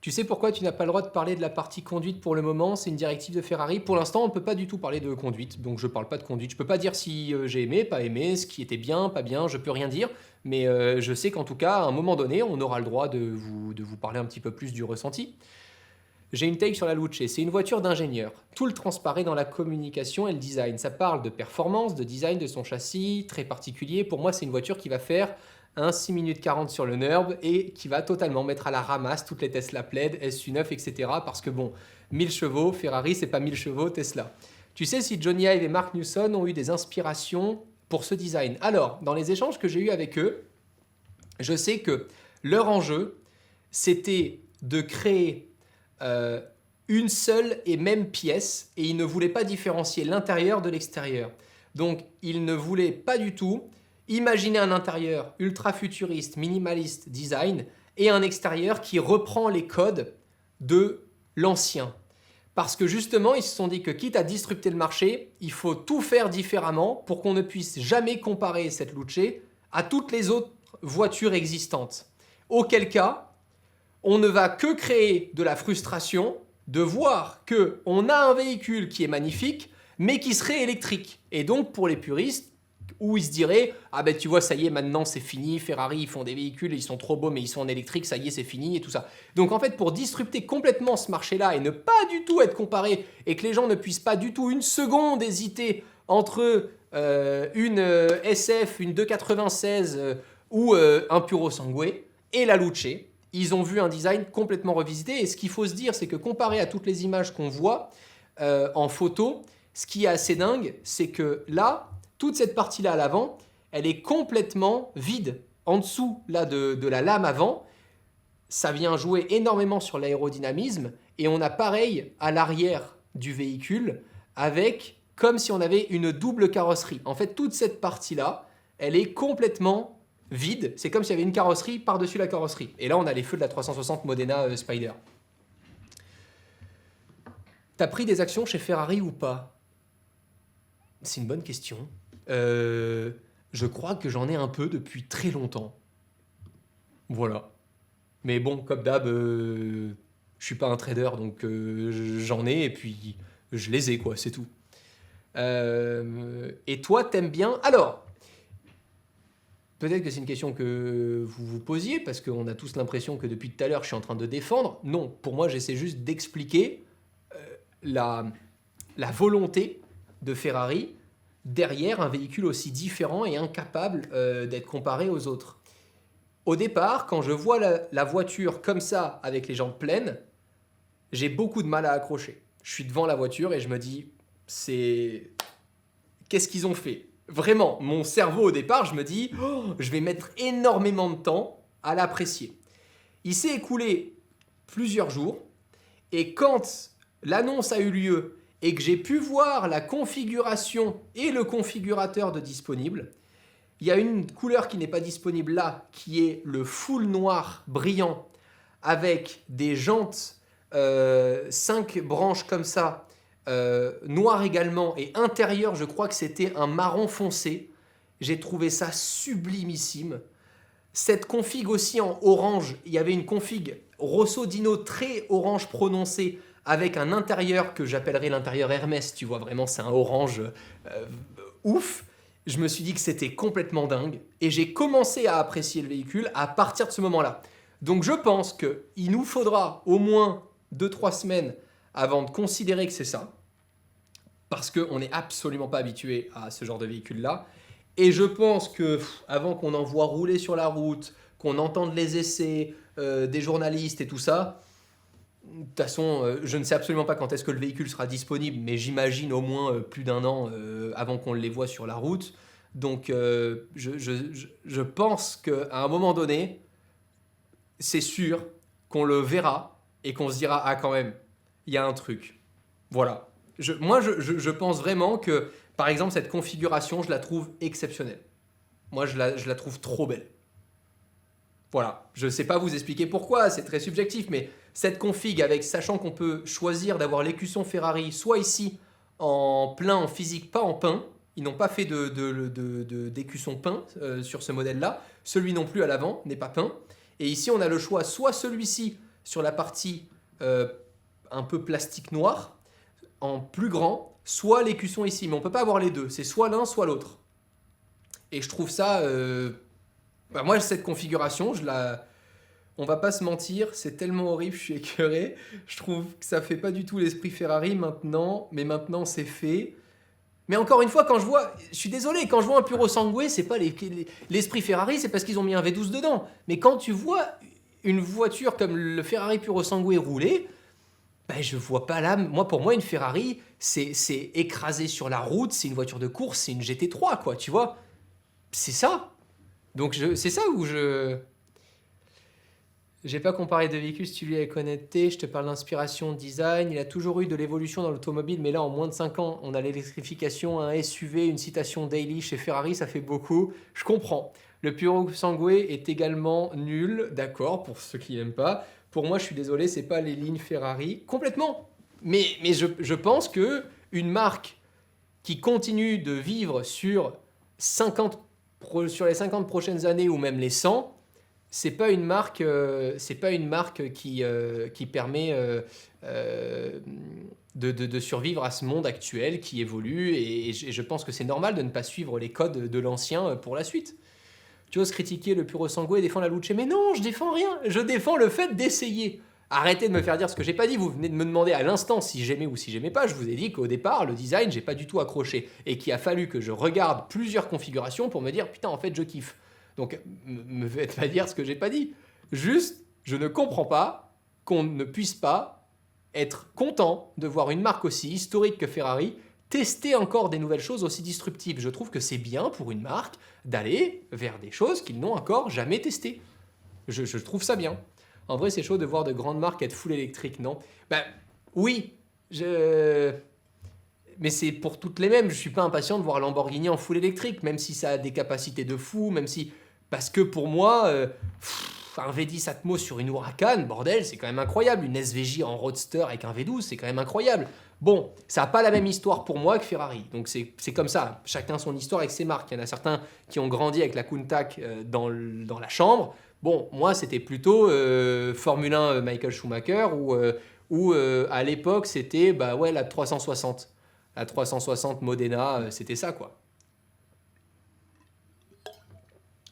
Tu sais pourquoi tu n'as pas le droit de parler de la partie conduite pour le moment? C'est une directive de Ferrari. Pour l'instant, on ne peut pas du tout parler de conduite, donc je ne parle pas de conduite. Je ne peux pas dire si j'ai aimé, pas aimé, ce qui était bien, pas bien, je ne peux rien dire. Mais je sais qu'en tout cas, à un moment donné, on aura le droit de vous parler un petit peu plus du ressenti. J'ai une take sur la Luce, c'est une voiture d'ingénieur. Tout le transparaît dans la communication et le design. Ça parle de performance, de design de son châssis, très particulier. Pour moi, c'est une voiture qui va faire un 6 minutes 40 sur le NURB et qui va totalement mettre à la ramasse toutes les Tesla Plaid, SU9, etc. Parce que bon, 1000 chevaux, Ferrari, c'est pas 1000 chevaux, Tesla. Tu sais si Johnny Ive et Mark Newson ont eu des inspirations pour ce design? Alors, dans les échanges que j'ai eus avec eux, je sais que leur enjeu, c'était de créer une seule et même pièce et ils ne voulaient pas différencier l'intérieur de l'extérieur. Donc, ils ne voulaient pas du tout imaginer un intérieur ultra futuriste, minimaliste, design et un extérieur qui reprend les codes de l'ancien. Parce que justement, ils se sont dit que quitte à disrupter le marché, il faut tout faire différemment pour qu'on ne puisse jamais comparer cette Luce à toutes les autres voitures existantes. Auquel cas, on ne va que créer de la frustration de voir qu'on a un véhicule qui est magnifique, mais qui serait électrique. Et donc, pour les puristes, où ils se diraient « Ah ben tu vois, ça y est, maintenant c'est fini, Ferrari, ils font des véhicules, ils sont trop beaux, mais ils sont en électrique, ça y est, c'est fini, et tout ça. » Donc en fait, pour disrupter complètement ce marché-là et ne pas du tout être comparé, et que les gens ne puissent pas du tout une seconde hésiter entre une SF, une 296 ou un Puro Sangue et la Luce, ils ont vu un design complètement revisité. Et ce qu'il faut se dire, c'est que comparé à toutes les images qu'on voit en photo, ce qui est assez dingue, c'est que là, toute cette partie-là à l'avant, elle est complètement vide. En dessous là, de la lame avant, ça vient jouer énormément sur l'aérodynamisme. Et on a pareil à l'arrière du véhicule, avec comme si on avait une double carrosserie. En fait, toute cette partie-là, elle est complètement vide. C'est comme s'il y avait une carrosserie par-dessus la carrosserie. Et là, on a les feux de la 360 Modena Spider. T'as pris des actions chez Ferrari ou pas? C'est une bonne question. Je crois que j'en ai un peu depuis très longtemps. Voilà. Mais bon, comme d'hab, je suis pas un trader, donc j'en ai et puis je les ai, quoi, c'est tout. Et toi, t'aimes bien? Alors, peut-être que c'est une question que vous vous posiez, parce qu'on a tous l'impression que depuis tout à l'heure, je suis en train de défendre. Non, pour moi, j'essaie juste d'expliquer la volonté de Ferrari derrière un véhicule aussi différent et incapable d'être comparé aux autres. Au départ, quand je vois la voiture comme ça, avec les jambes pleines, j'ai beaucoup de mal à accrocher. Je suis devant la voiture et je me dis, qu'est-ce qu'ils ont fait? Vraiment, mon cerveau au départ, je me dis, je vais mettre énormément de temps à l'apprécier. Il s'est écoulé plusieurs jours et quand l'annonce a eu lieu et que j'ai pu voir la configuration et le configurateur de disponible, il y a une couleur qui n'est pas disponible là, qui est le full noir brillant avec des jantes 5 branches comme ça, noir également, et intérieur, je crois que c'était un marron foncé. J'ai trouvé ça sublimissime. Cette config aussi en orange, il y avait une config Rosso Dino très orange prononcé, avec un intérieur que j'appellerais l'intérieur Hermès, tu vois, vraiment c'est un orange ouf. Je me suis dit que c'était complètement dingue et j'ai commencé à apprécier le véhicule à partir de ce moment-là. Donc je pense qu'il nous faudra au moins 2-3 semaines avant de considérer que c'est ça, parce qu'on n'est absolument pas habitué à ce genre de véhicule-là. Et je pense que avant qu'on en voit rouler sur la route, qu'on entende les essais des journalistes et tout ça, de toute façon, je ne sais absolument pas quand est-ce que le véhicule sera disponible, mais j'imagine au moins plus d'un an avant qu'on les voit sur la route. Donc je pense qu'à un moment donné, c'est sûr qu'on le verra et qu'on se dira « Ah quand même, il y a un truc ». Voilà. Je pense vraiment que, par exemple, cette configuration, je la trouve exceptionnelle. Moi, je la trouve trop belle. Voilà, je ne sais pas vous expliquer pourquoi, c'est très subjectif, mais cette config, sachant qu'on peut choisir d'avoir l'écusson Ferrari, soit ici en plein en physique, pas en peint, ils n'ont pas fait d'écusson peint sur ce modèle-là, celui non plus à l'avant n'est pas peint, et ici on a le choix, soit celui-ci sur la partie un peu plastique noir, en plus grand, soit l'écusson ici, mais on ne peut pas avoir les deux, c'est soit l'un, soit l'autre. Et je trouve ça... moi, cette configuration, on va pas se mentir, c'est tellement horrible, je suis écœuré. Je trouve que ça fait pas du tout l'esprit Ferrari maintenant, mais maintenant c'est fait. Mais encore une fois, je suis désolé, quand je vois un Puro Sangue, c'est pas l'esprit Ferrari, c'est parce qu'ils ont mis un V12 dedans. Mais quand tu vois une voiture comme le Ferrari Puro Sangue rouler, ben je vois pas là. Pour moi, une Ferrari, c'est écrasé sur la route, c'est une voiture de course, c'est une GT3, quoi, tu vois. C'est ça. Donc c'est ça où je. J'ai pas comparé de véhicule si tu lui avec honnêteté, je te parle d'inspiration, design, il a toujours eu de l'évolution dans l'automobile, mais là en moins de 5 ans, on a l'électrification, un SUV, une citation daily chez Ferrari, ça fait beaucoup, je comprends. Le Puro Sangue est également nul, d'accord, pour ceux qui n'aiment pas. Pour moi, je suis désolé, c'est pas les lignes Ferrari, complètement. Mais je pense que une marque qui continue de vivre sur les 50 prochaines années ou même les 100, c'est pas une marque qui permet de survivre à ce monde actuel qui évolue et je pense que c'est normal de ne pas suivre les codes de l'ancien pour la suite. Tu oses critiquer le Puro Sangue et défendre la Luce, mais non, je défends rien, je défends le fait d'essayer. Arrêtez de me faire dire ce que j'ai pas dit, vous venez de me demander à l'instant si j'aimais ou si j'aimais pas, je vous ai dit qu'au départ, le design, j'ai pas du tout accroché et qu'il a fallu que je regarde plusieurs configurations pour me dire putain, en fait, je kiffe. Donc, me faites pas dire ce que j'ai pas dit. Juste, je ne comprends pas qu'on ne puisse pas être content de voir une marque aussi historique que Ferrari tester encore des nouvelles choses aussi disruptives. Je trouve que c'est bien pour une marque d'aller vers des choses qu'ils n'ont encore jamais testées. Je trouve ça bien. En vrai, c'est chaud de voir de grandes marques être full électriques, non? Ben oui, mais c'est pour toutes les mêmes. Je suis pas impatient de voir Lamborghini en full électrique, même si ça a des capacités de fou, même si... Parce que pour moi, un V10 Atmos sur une Huracan, bordel, c'est quand même incroyable. Une SVJ en roadster avec un V12, c'est quand même incroyable. Bon, ça n'a pas la même histoire pour moi que Ferrari. Donc c'est comme ça. Chacun son histoire avec ses marques. Il y en a certains qui ont grandi avec la Countach dans la chambre. Bon, moi, c'était plutôt Formule 1 Michael Schumacher ou à l'époque, c'était la 360. La 360 Modena, c'était ça, quoi.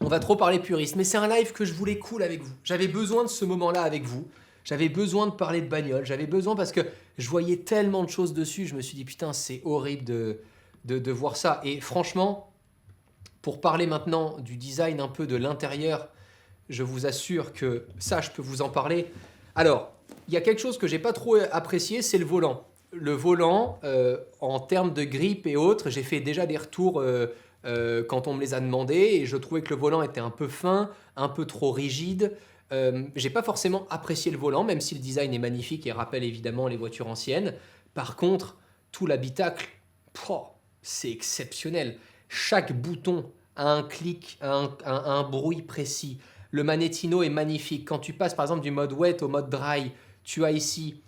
On va trop parler puriste, mais c'est un live que je voulais cool avec vous. J'avais besoin de ce moment-là avec vous. J'avais besoin de parler de bagnole. J'avais besoin parce que je voyais tellement de choses dessus. Je me suis dit, putain, c'est horrible de voir ça. Et franchement, pour parler maintenant du design un peu de l'intérieur, je vous assure que ça, je peux vous en parler. Alors, il y a quelque chose que j'ai pas trop apprécié, c'est le volant. Le volant, en termes de grippe et autres, j'ai fait déjà des retours quand on me les a demandés et je trouvais que le volant était un peu fin, un peu trop rigide. J'ai pas forcément apprécié le volant, même si le design est magnifique et rappelle évidemment les voitures anciennes. Par contre, tout l'habitacle, c'est exceptionnel. Chaque bouton a un clic, un bruit précis. Le Manettino est magnifique. Quand tu passes par exemple du mode wet au mode dry, tu as ici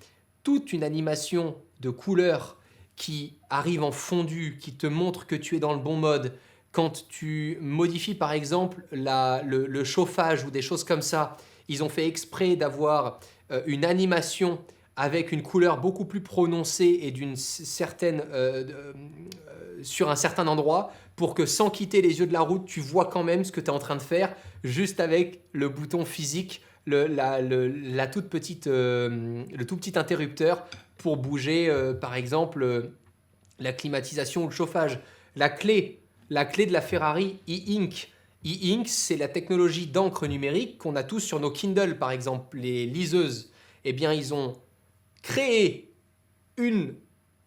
toute une animation de couleurs qui arrive en fondu, qui te montre que tu es dans le bon mode. Quand tu modifies par exemple le chauffage ou des choses comme ça, ils ont fait exprès d'avoir une animation avec une couleur beaucoup plus prononcée et d'une certaine sur un certain endroit pour que sans quitter les yeux de la route, tu vois quand même ce que tu es en train de faire juste avec le bouton physique, la toute petite, le tout petit interrupteur pour bouger par exemple la climatisation ou le chauffage. La clé de la Ferrari e-ink. E-ink, c'est la technologie d'encre numérique qu'on a tous sur nos Kindle par exemple, les liseuses. Eh bien, ils ont créé une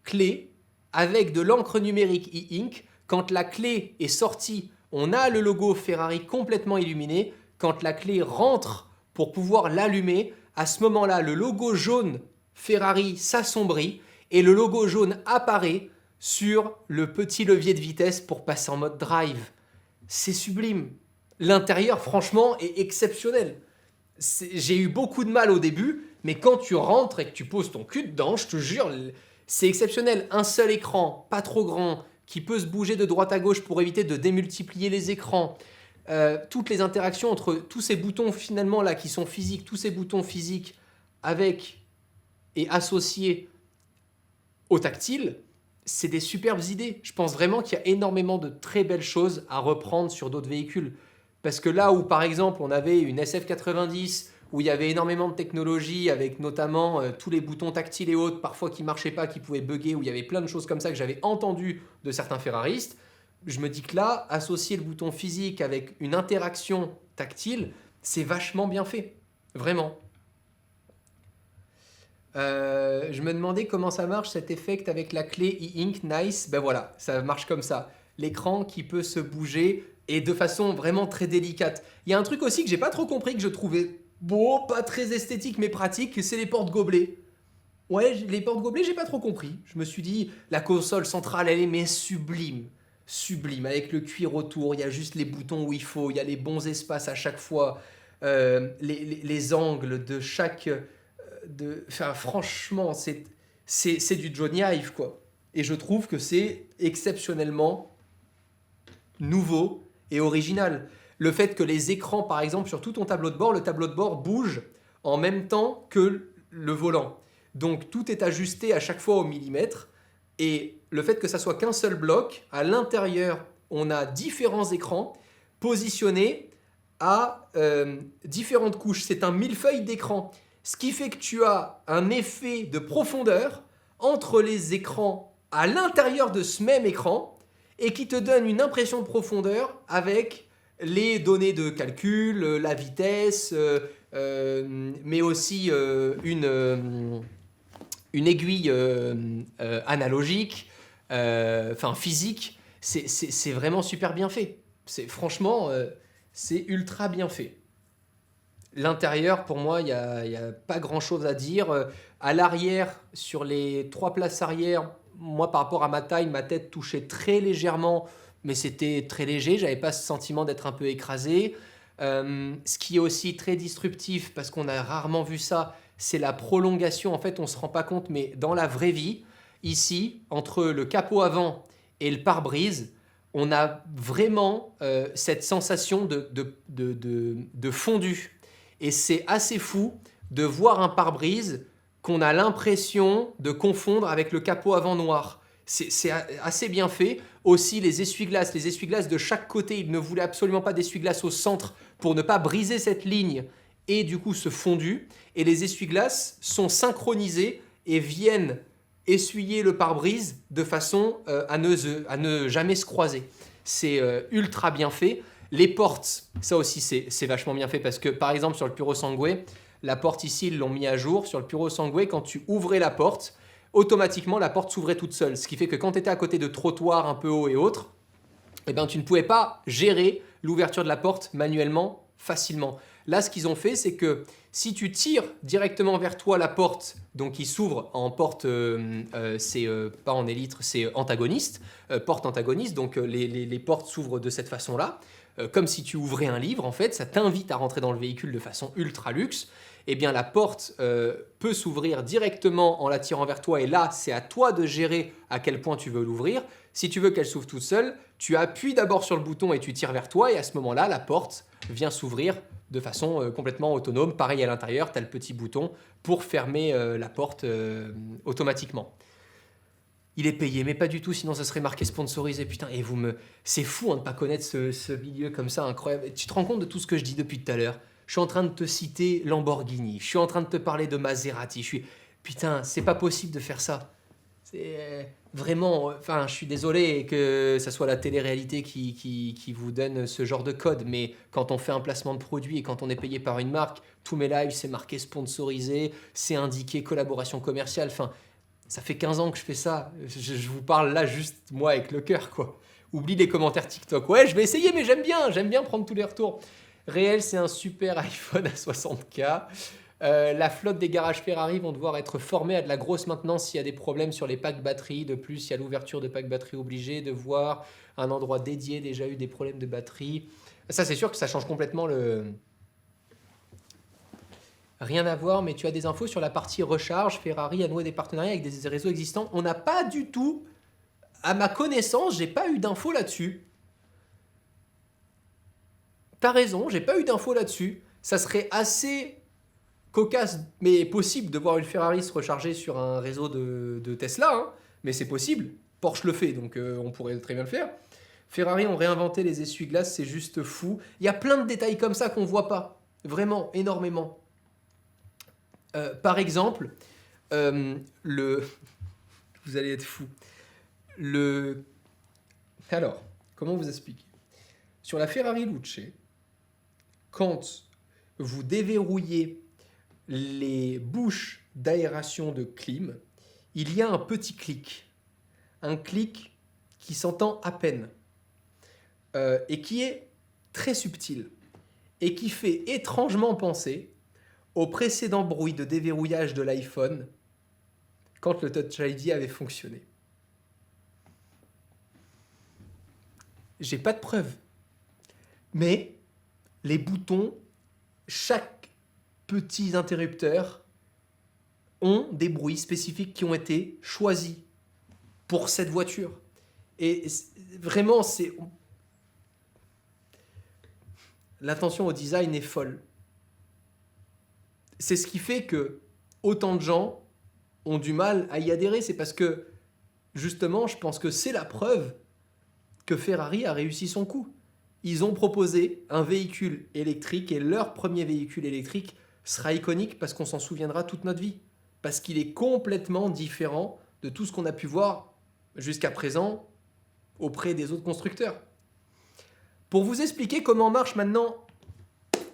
clé avec de l'encre numérique e-ink. Quand la clé est sortie, on a le logo Ferrari complètement illuminé. Quand la clé rentre pour pouvoir l'allumer, à ce moment-là, le logo jaune Ferrari s'assombrit et le logo jaune apparaît sur le petit levier de vitesse pour passer en mode drive. C'est sublime. L'intérieur, franchement, est exceptionnel. J'ai eu beaucoup de mal au début, mais quand tu rentres et que tu poses ton cul dedans, je te jure, c'est exceptionnel. Un seul écran, pas trop grand, qui peut se bouger de droite à gauche pour éviter de démultiplier les écrans. Toutes les interactions entre tous ces boutons finalement là qui sont physiques, tous ces boutons physiques avec et associés au tactile, c'est des superbes idées. Je pense vraiment qu'il y a énormément de très belles choses à reprendre sur d'autres véhicules. Parce que là où par exemple on avait une SF90 où il y avait énormément de technologie, avec notamment tous les boutons tactiles et autres, parfois qui ne marchaient pas, qui pouvaient bugger, où il y avait plein de choses comme ça que j'avais entendu de certains ferraristes, je me dis que là, associer le bouton physique avec une interaction tactile, c'est vachement bien fait. Vraiment. Je me demandais comment ça marche cet effect avec la clé e-ink nice. Ben voilà, ça marche comme ça. L'écran qui peut se bouger et de façon vraiment très délicate. Il y a un truc aussi que j'ai pas trop compris, que je trouvais beau, pas très esthétique mais pratique, c'est les portes gobelets. Ouais, les portes gobelets, j'ai pas trop compris. Je me suis dit, la console centrale, elle est mais sublime. Sublime, avec le cuir autour, il y a juste les boutons où il faut, il y a les bons espaces à chaque fois, les angles de chaque enfin, franchement, c'est du Johnny Ive, quoi. Et je trouve que c'est exceptionnellement nouveau et original. Le fait que les écrans, par exemple, sur tout ton tableau de bord, le tableau de bord bouge en même temps que le volant. Donc tout est ajusté à chaque fois au millimètre. Et le fait que ça soit qu'un seul bloc, à l'intérieur, on a différents écrans positionnés à différentes couches. C'est un millefeuille d'écran. Ce qui fait que tu as un effet de profondeur entre les écrans à l'intérieur de ce même écran et qui te donne une impression de profondeur avec les données de calcul, la vitesse, mais aussi une aiguille analogique, enfin physique. C'est vraiment super bien fait. Franchement, c'est ultra bien fait. L'intérieur, pour moi, il n'y a pas grand-chose à dire. À l'arrière, sur les 3 places arrière, moi, par rapport à ma taille, ma tête touchait très légèrement, mais c'était très léger. J'avais pas ce sentiment d'être un peu écrasé. Ce qui est aussi très disruptif, parce qu'on a rarement vu ça, c'est la prolongation. En fait, on ne se rend pas compte, mais dans la vraie vie, ici, entre le capot avant et le pare-brise, on a vraiment cette sensation de fondu. Et c'est assez fou de voir un pare-brise qu'on a l'impression de confondre avec le capot avant noir. C'est assez bien fait. Aussi les essuie-glaces de chaque côté, ils ne voulaient absolument pas d'essuie-glaces au centre pour ne pas briser cette ligne et du coup ce fondu. Et les essuie-glaces sont synchronisés et viennent essuyer le pare-brise de façon à ne jamais se croiser. C'est ultra bien fait. Les portes, ça aussi c'est vachement bien fait parce que par exemple sur le Puro Sangue, la porte ici ils l'ont mis à jour. Sur le Puro Sangue, quand tu ouvrais la porte, automatiquement la porte s'ouvrait toute seule. Ce qui fait que quand tu étais à côté de trottoirs un peu hauts et autres, eh ben, tu ne pouvais pas gérer l'ouverture de la porte manuellement facilement. Là, ce qu'ils ont fait, c'est que si tu tires directement vers toi la porte, donc qui s'ouvre en porte, c'est pas en élytre, c'est antagoniste, porte antagoniste, donc les portes s'ouvrent de cette façon-là, comme si tu ouvrais un livre en fait, ça t'invite à rentrer dans le véhicule de façon ultra luxe. Eh bien la porte peut s'ouvrir directement en la tirant vers toi et là c'est à toi de gérer à quel point tu veux l'ouvrir. Si tu veux qu'elle s'ouvre toute seule, tu appuies d'abord sur le bouton et tu tires vers toi et à ce moment-là la porte vient s'ouvrir de façon complètement autonome. Pareil à l'intérieur, tu as le petit bouton pour fermer la porte automatiquement. Il est payé, mais pas du tout, sinon ça serait marqué sponsorisé. Putain, et c'est fou de ne pas connaître ce milieu comme ça, incroyable. Tu te rends compte de tout ce que je dis depuis tout à l'heure? Je suis en train de te citer Lamborghini, je suis en train de te parler de Maserati. Putain, c'est pas possible de faire ça. C'est vraiment... Enfin, je suis désolé que ça soit la télé-réalité qui vous donne ce genre de code, mais quand on fait un placement de produit et quand on est payé par une marque, tous mes lives, c'est marqué sponsorisé, c'est indiqué collaboration commerciale. Enfin, ça fait 15 ans que je fais ça. Je vous parle là juste moi avec le cœur, quoi. Oublie les commentaires TikTok. Ouais, je vais essayer, mais j'aime bien prendre tous les retours. Réel, c'est un super iPhone à 60K. La flotte des garages Ferrari vont devoir être formés à de la grosse maintenance s'il y a des problèmes sur les packs batterie. De plus, il y a l'ouverture de packs batterie obligée, de voir un endroit dédié, déjà eu des problèmes de batterie. Ça, c'est sûr que ça change complètement le... Rien à voir, mais tu as des infos sur la partie recharge. Ferrari a noué des partenariats avec des réseaux existants. On n'a pas du tout, à ma connaissance, j'ai pas eu d'infos là-dessus. T'as raison, j'ai pas eu d'infos là-dessus. Ça serait assez cocasse, mais possible de voir une Ferrari se recharger sur un réseau de Tesla, hein. Mais c'est possible. Porsche le fait, donc on pourrait très bien le faire. Ferrari ont réinventé les essuie-glaces, c'est juste fou. Il y a plein de détails comme ça qu'on voit pas. Vraiment, énormément. Par exemple, le... Vous allez être fou. Alors, comment vous expliquer? Sur la Ferrari Luce, quand vous déverrouillez les bouches d'aération de clim, il y a un petit clic. Un clic qui s'entend à peine. Et qui est très subtil. Et qui fait étrangement penser au précédent bruit de déverrouillage de l'iPhone quand le Touch ID avait fonctionné. J'ai pas de preuves. Mais les boutons, chaque petit interrupteur ont des bruits spécifiques qui ont été choisis pour cette voiture. Et vraiment, l'attention au design est folle. C'est ce qui fait que autant de gens ont du mal à y adhérer. C'est parce que, justement, je pense que c'est la preuve que Ferrari a réussi son coup. Ils ont proposé un véhicule électrique et leur premier véhicule électrique sera iconique parce qu'on s'en souviendra toute notre vie. Parce qu'il est complètement différent de tout ce qu'on a pu voir jusqu'à présent auprès des autres constructeurs. Pour vous expliquer comment marche maintenant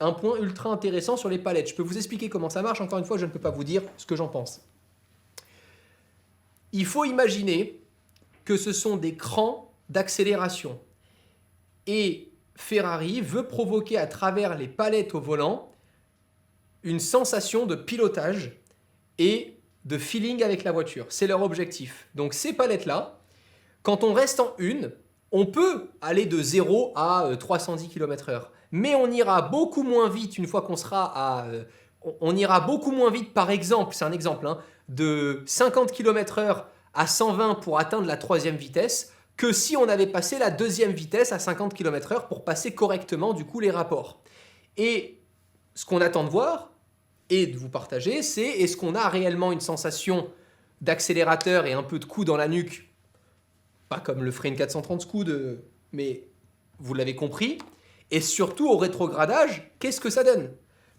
un point ultra intéressant sur les palettes, je peux vous expliquer comment ça marche. Encore une fois, je ne peux pas vous dire ce que j'en pense. Il faut imaginer que ce sont des crans d'accélération. Et Ferrari veut provoquer à travers les palettes au volant une sensation de pilotage et de feeling avec la voiture. C'est leur objectif. Donc ces palettes-là, quand on reste en une, on peut aller de 0 à 310 km/h. Mais on ira beaucoup moins vite une fois qu'on sera à... on ira beaucoup moins vite, par exemple, c'est un exemple, hein, de 50 km/h à 120 pour atteindre la troisième vitesse, que si on avait passé la deuxième vitesse à 50 km/h pour passer correctement du coup les rapports. Et ce qu'on attend de voir et de vous partager, c'est est-ce qu'on a réellement une sensation d'accélérateur et un peu de coup dans la nuque, pas comme le Frein 430 Scud, mais vous l'avez compris. Et surtout au rétrogradage, qu'est-ce que ça donne?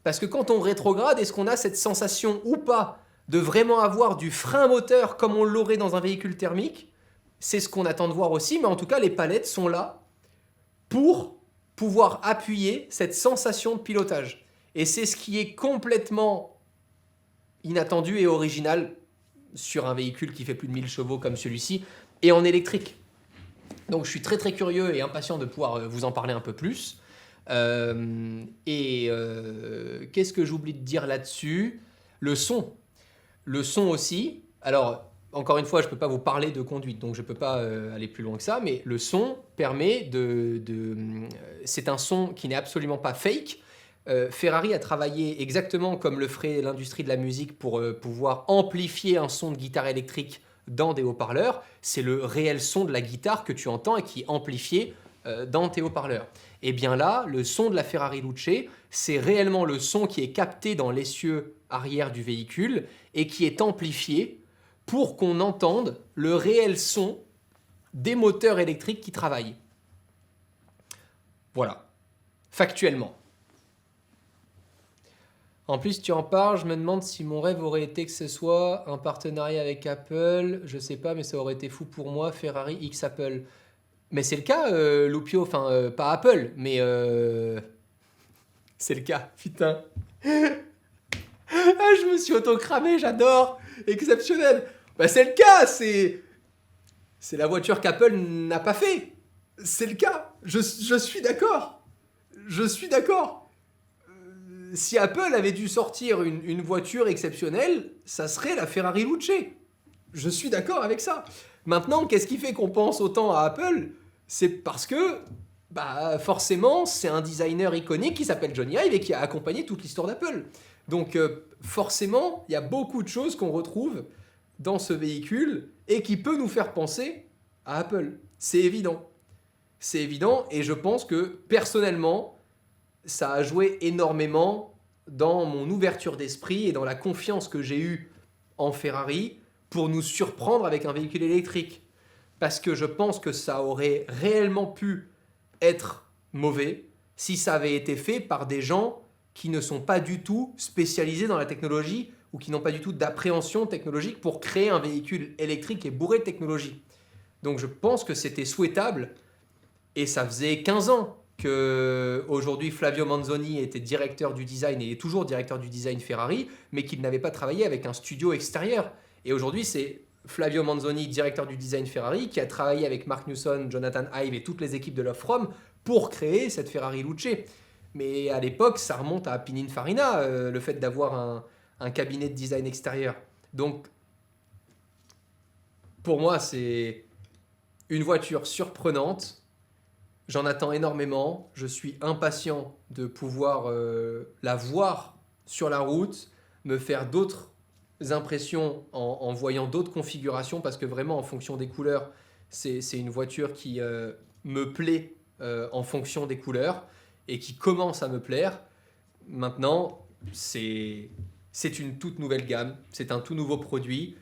Parce que quand on rétrograde, est-ce qu'on a cette sensation ou pas de vraiment avoir du frein moteur comme on l'aurait dans un véhicule thermique? C'est ce qu'on attend de voir aussi, mais en tout cas, les palettes sont là pour pouvoir appuyer cette sensation de pilotage. Et c'est ce qui est complètement inattendu et original sur un véhicule qui fait plus de 1000 chevaux comme celui-ci et en électrique. Donc je suis très très curieux et impatient de pouvoir vous en parler un peu plus. Qu'est-ce que j'oublie de dire là-dessus? Le son. Le son aussi. Alors, encore une fois, je ne peux pas vous parler de conduite, donc je ne peux pas aller plus loin que ça, mais le son permet c'est un son qui n'est absolument pas fake. Ferrari a travaillé exactement comme le ferait l'industrie de la musique pour pouvoir amplifier un son de guitare électrique dans des haut-parleurs. C'est le réel son de la guitare que tu entends et qui est amplifié dans tes haut-parleurs. Et bien là, le son de la Ferrari Luce, c'est réellement le son qui est capté dans l'essieu arrière du véhicule et qui est amplifié pour qu'on entende le réel son des moteurs électriques qui travaillent. Voilà, factuellement. En plus, tu en parles, je me demande si mon rêve aurait été que ce soit un partenariat avec Apple. Je sais pas, mais ça aurait été fou pour moi, Ferrari X Apple. Mais c'est le cas, Loupio, enfin, pas Apple, mais c'est le cas, putain. Ah, je me suis auto-cramé, j'adore, exceptionnel. Bah, c'est le cas, c'est la voiture qu'Apple n'a pas fait. C'est le cas, je suis d'accord. Je suis d'accord. Si Apple avait dû sortir une voiture exceptionnelle, ça serait la Ferrari Luce. Je suis d'accord avec ça. Maintenant, qu'est-ce qui fait qu'on pense autant à Apple? C'est parce que, forcément, c'est un designer iconique qui s'appelle Johnny Ive et qui a accompagné toute l'histoire d'Apple. Donc, forcément, il y a beaucoup de choses qu'on retrouve dans ce véhicule et qui peut nous faire penser à Apple. C'est évident. C'est évident et je pense que, personnellement, ça a joué énormément dans mon ouverture d'esprit et dans la confiance que j'ai eue en Ferrari pour nous surprendre avec un véhicule électrique. Parce que je pense que ça aurait réellement pu être mauvais si ça avait été fait par des gens qui ne sont pas du tout spécialisés dans la technologie ou qui n'ont pas du tout d'appréhension technologique pour créer un véhicule électrique et bourré de technologie. Donc je pense que c'était souhaitable, et ça faisait 15 ans que aujourd'hui Flavio Manzoni était directeur du design et est toujours directeur du design Ferrari, mais qu'il n'avait pas travaillé avec un studio extérieur. Et aujourd'hui, c'est Flavio Manzoni, directeur du design Ferrari, qui a travaillé avec Mark Newson, Jonathan Ive et toutes les équipes de Love From pour créer cette Ferrari Luce. Mais à l'époque, ça remonte à Pininfarina, le fait d'avoir un cabinet de design extérieur. Donc, pour moi, c'est une voiture surprenante. J'en attends énormément. Je suis impatient de pouvoir la voir sur la route, me faire d'autres impressions en voyant d'autres configurations, parce que vraiment, en fonction des couleurs, c'est une voiture qui me plaît en fonction des couleurs et qui commence à me plaire. Maintenant, c'est une toute nouvelle gamme, c'est un tout nouveau produit.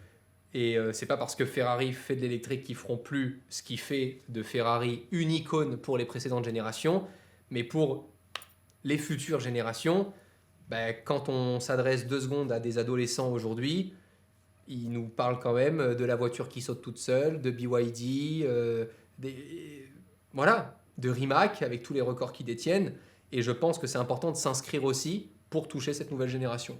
Et c'est pas parce que Ferrari fait de l'électrique qu'ils feront plus ce qui fait de Ferrari une icône pour les précédentes générations, mais pour les futures générations, quand on s'adresse 2 secondes à des adolescents aujourd'hui, ils nous parlent quand même de la voiture qui saute toute seule, de BYD, voilà, de Rimac avec tous les records qu'ils détiennent. Et je pense que c'est important de s'inscrire aussi pour toucher cette nouvelle génération.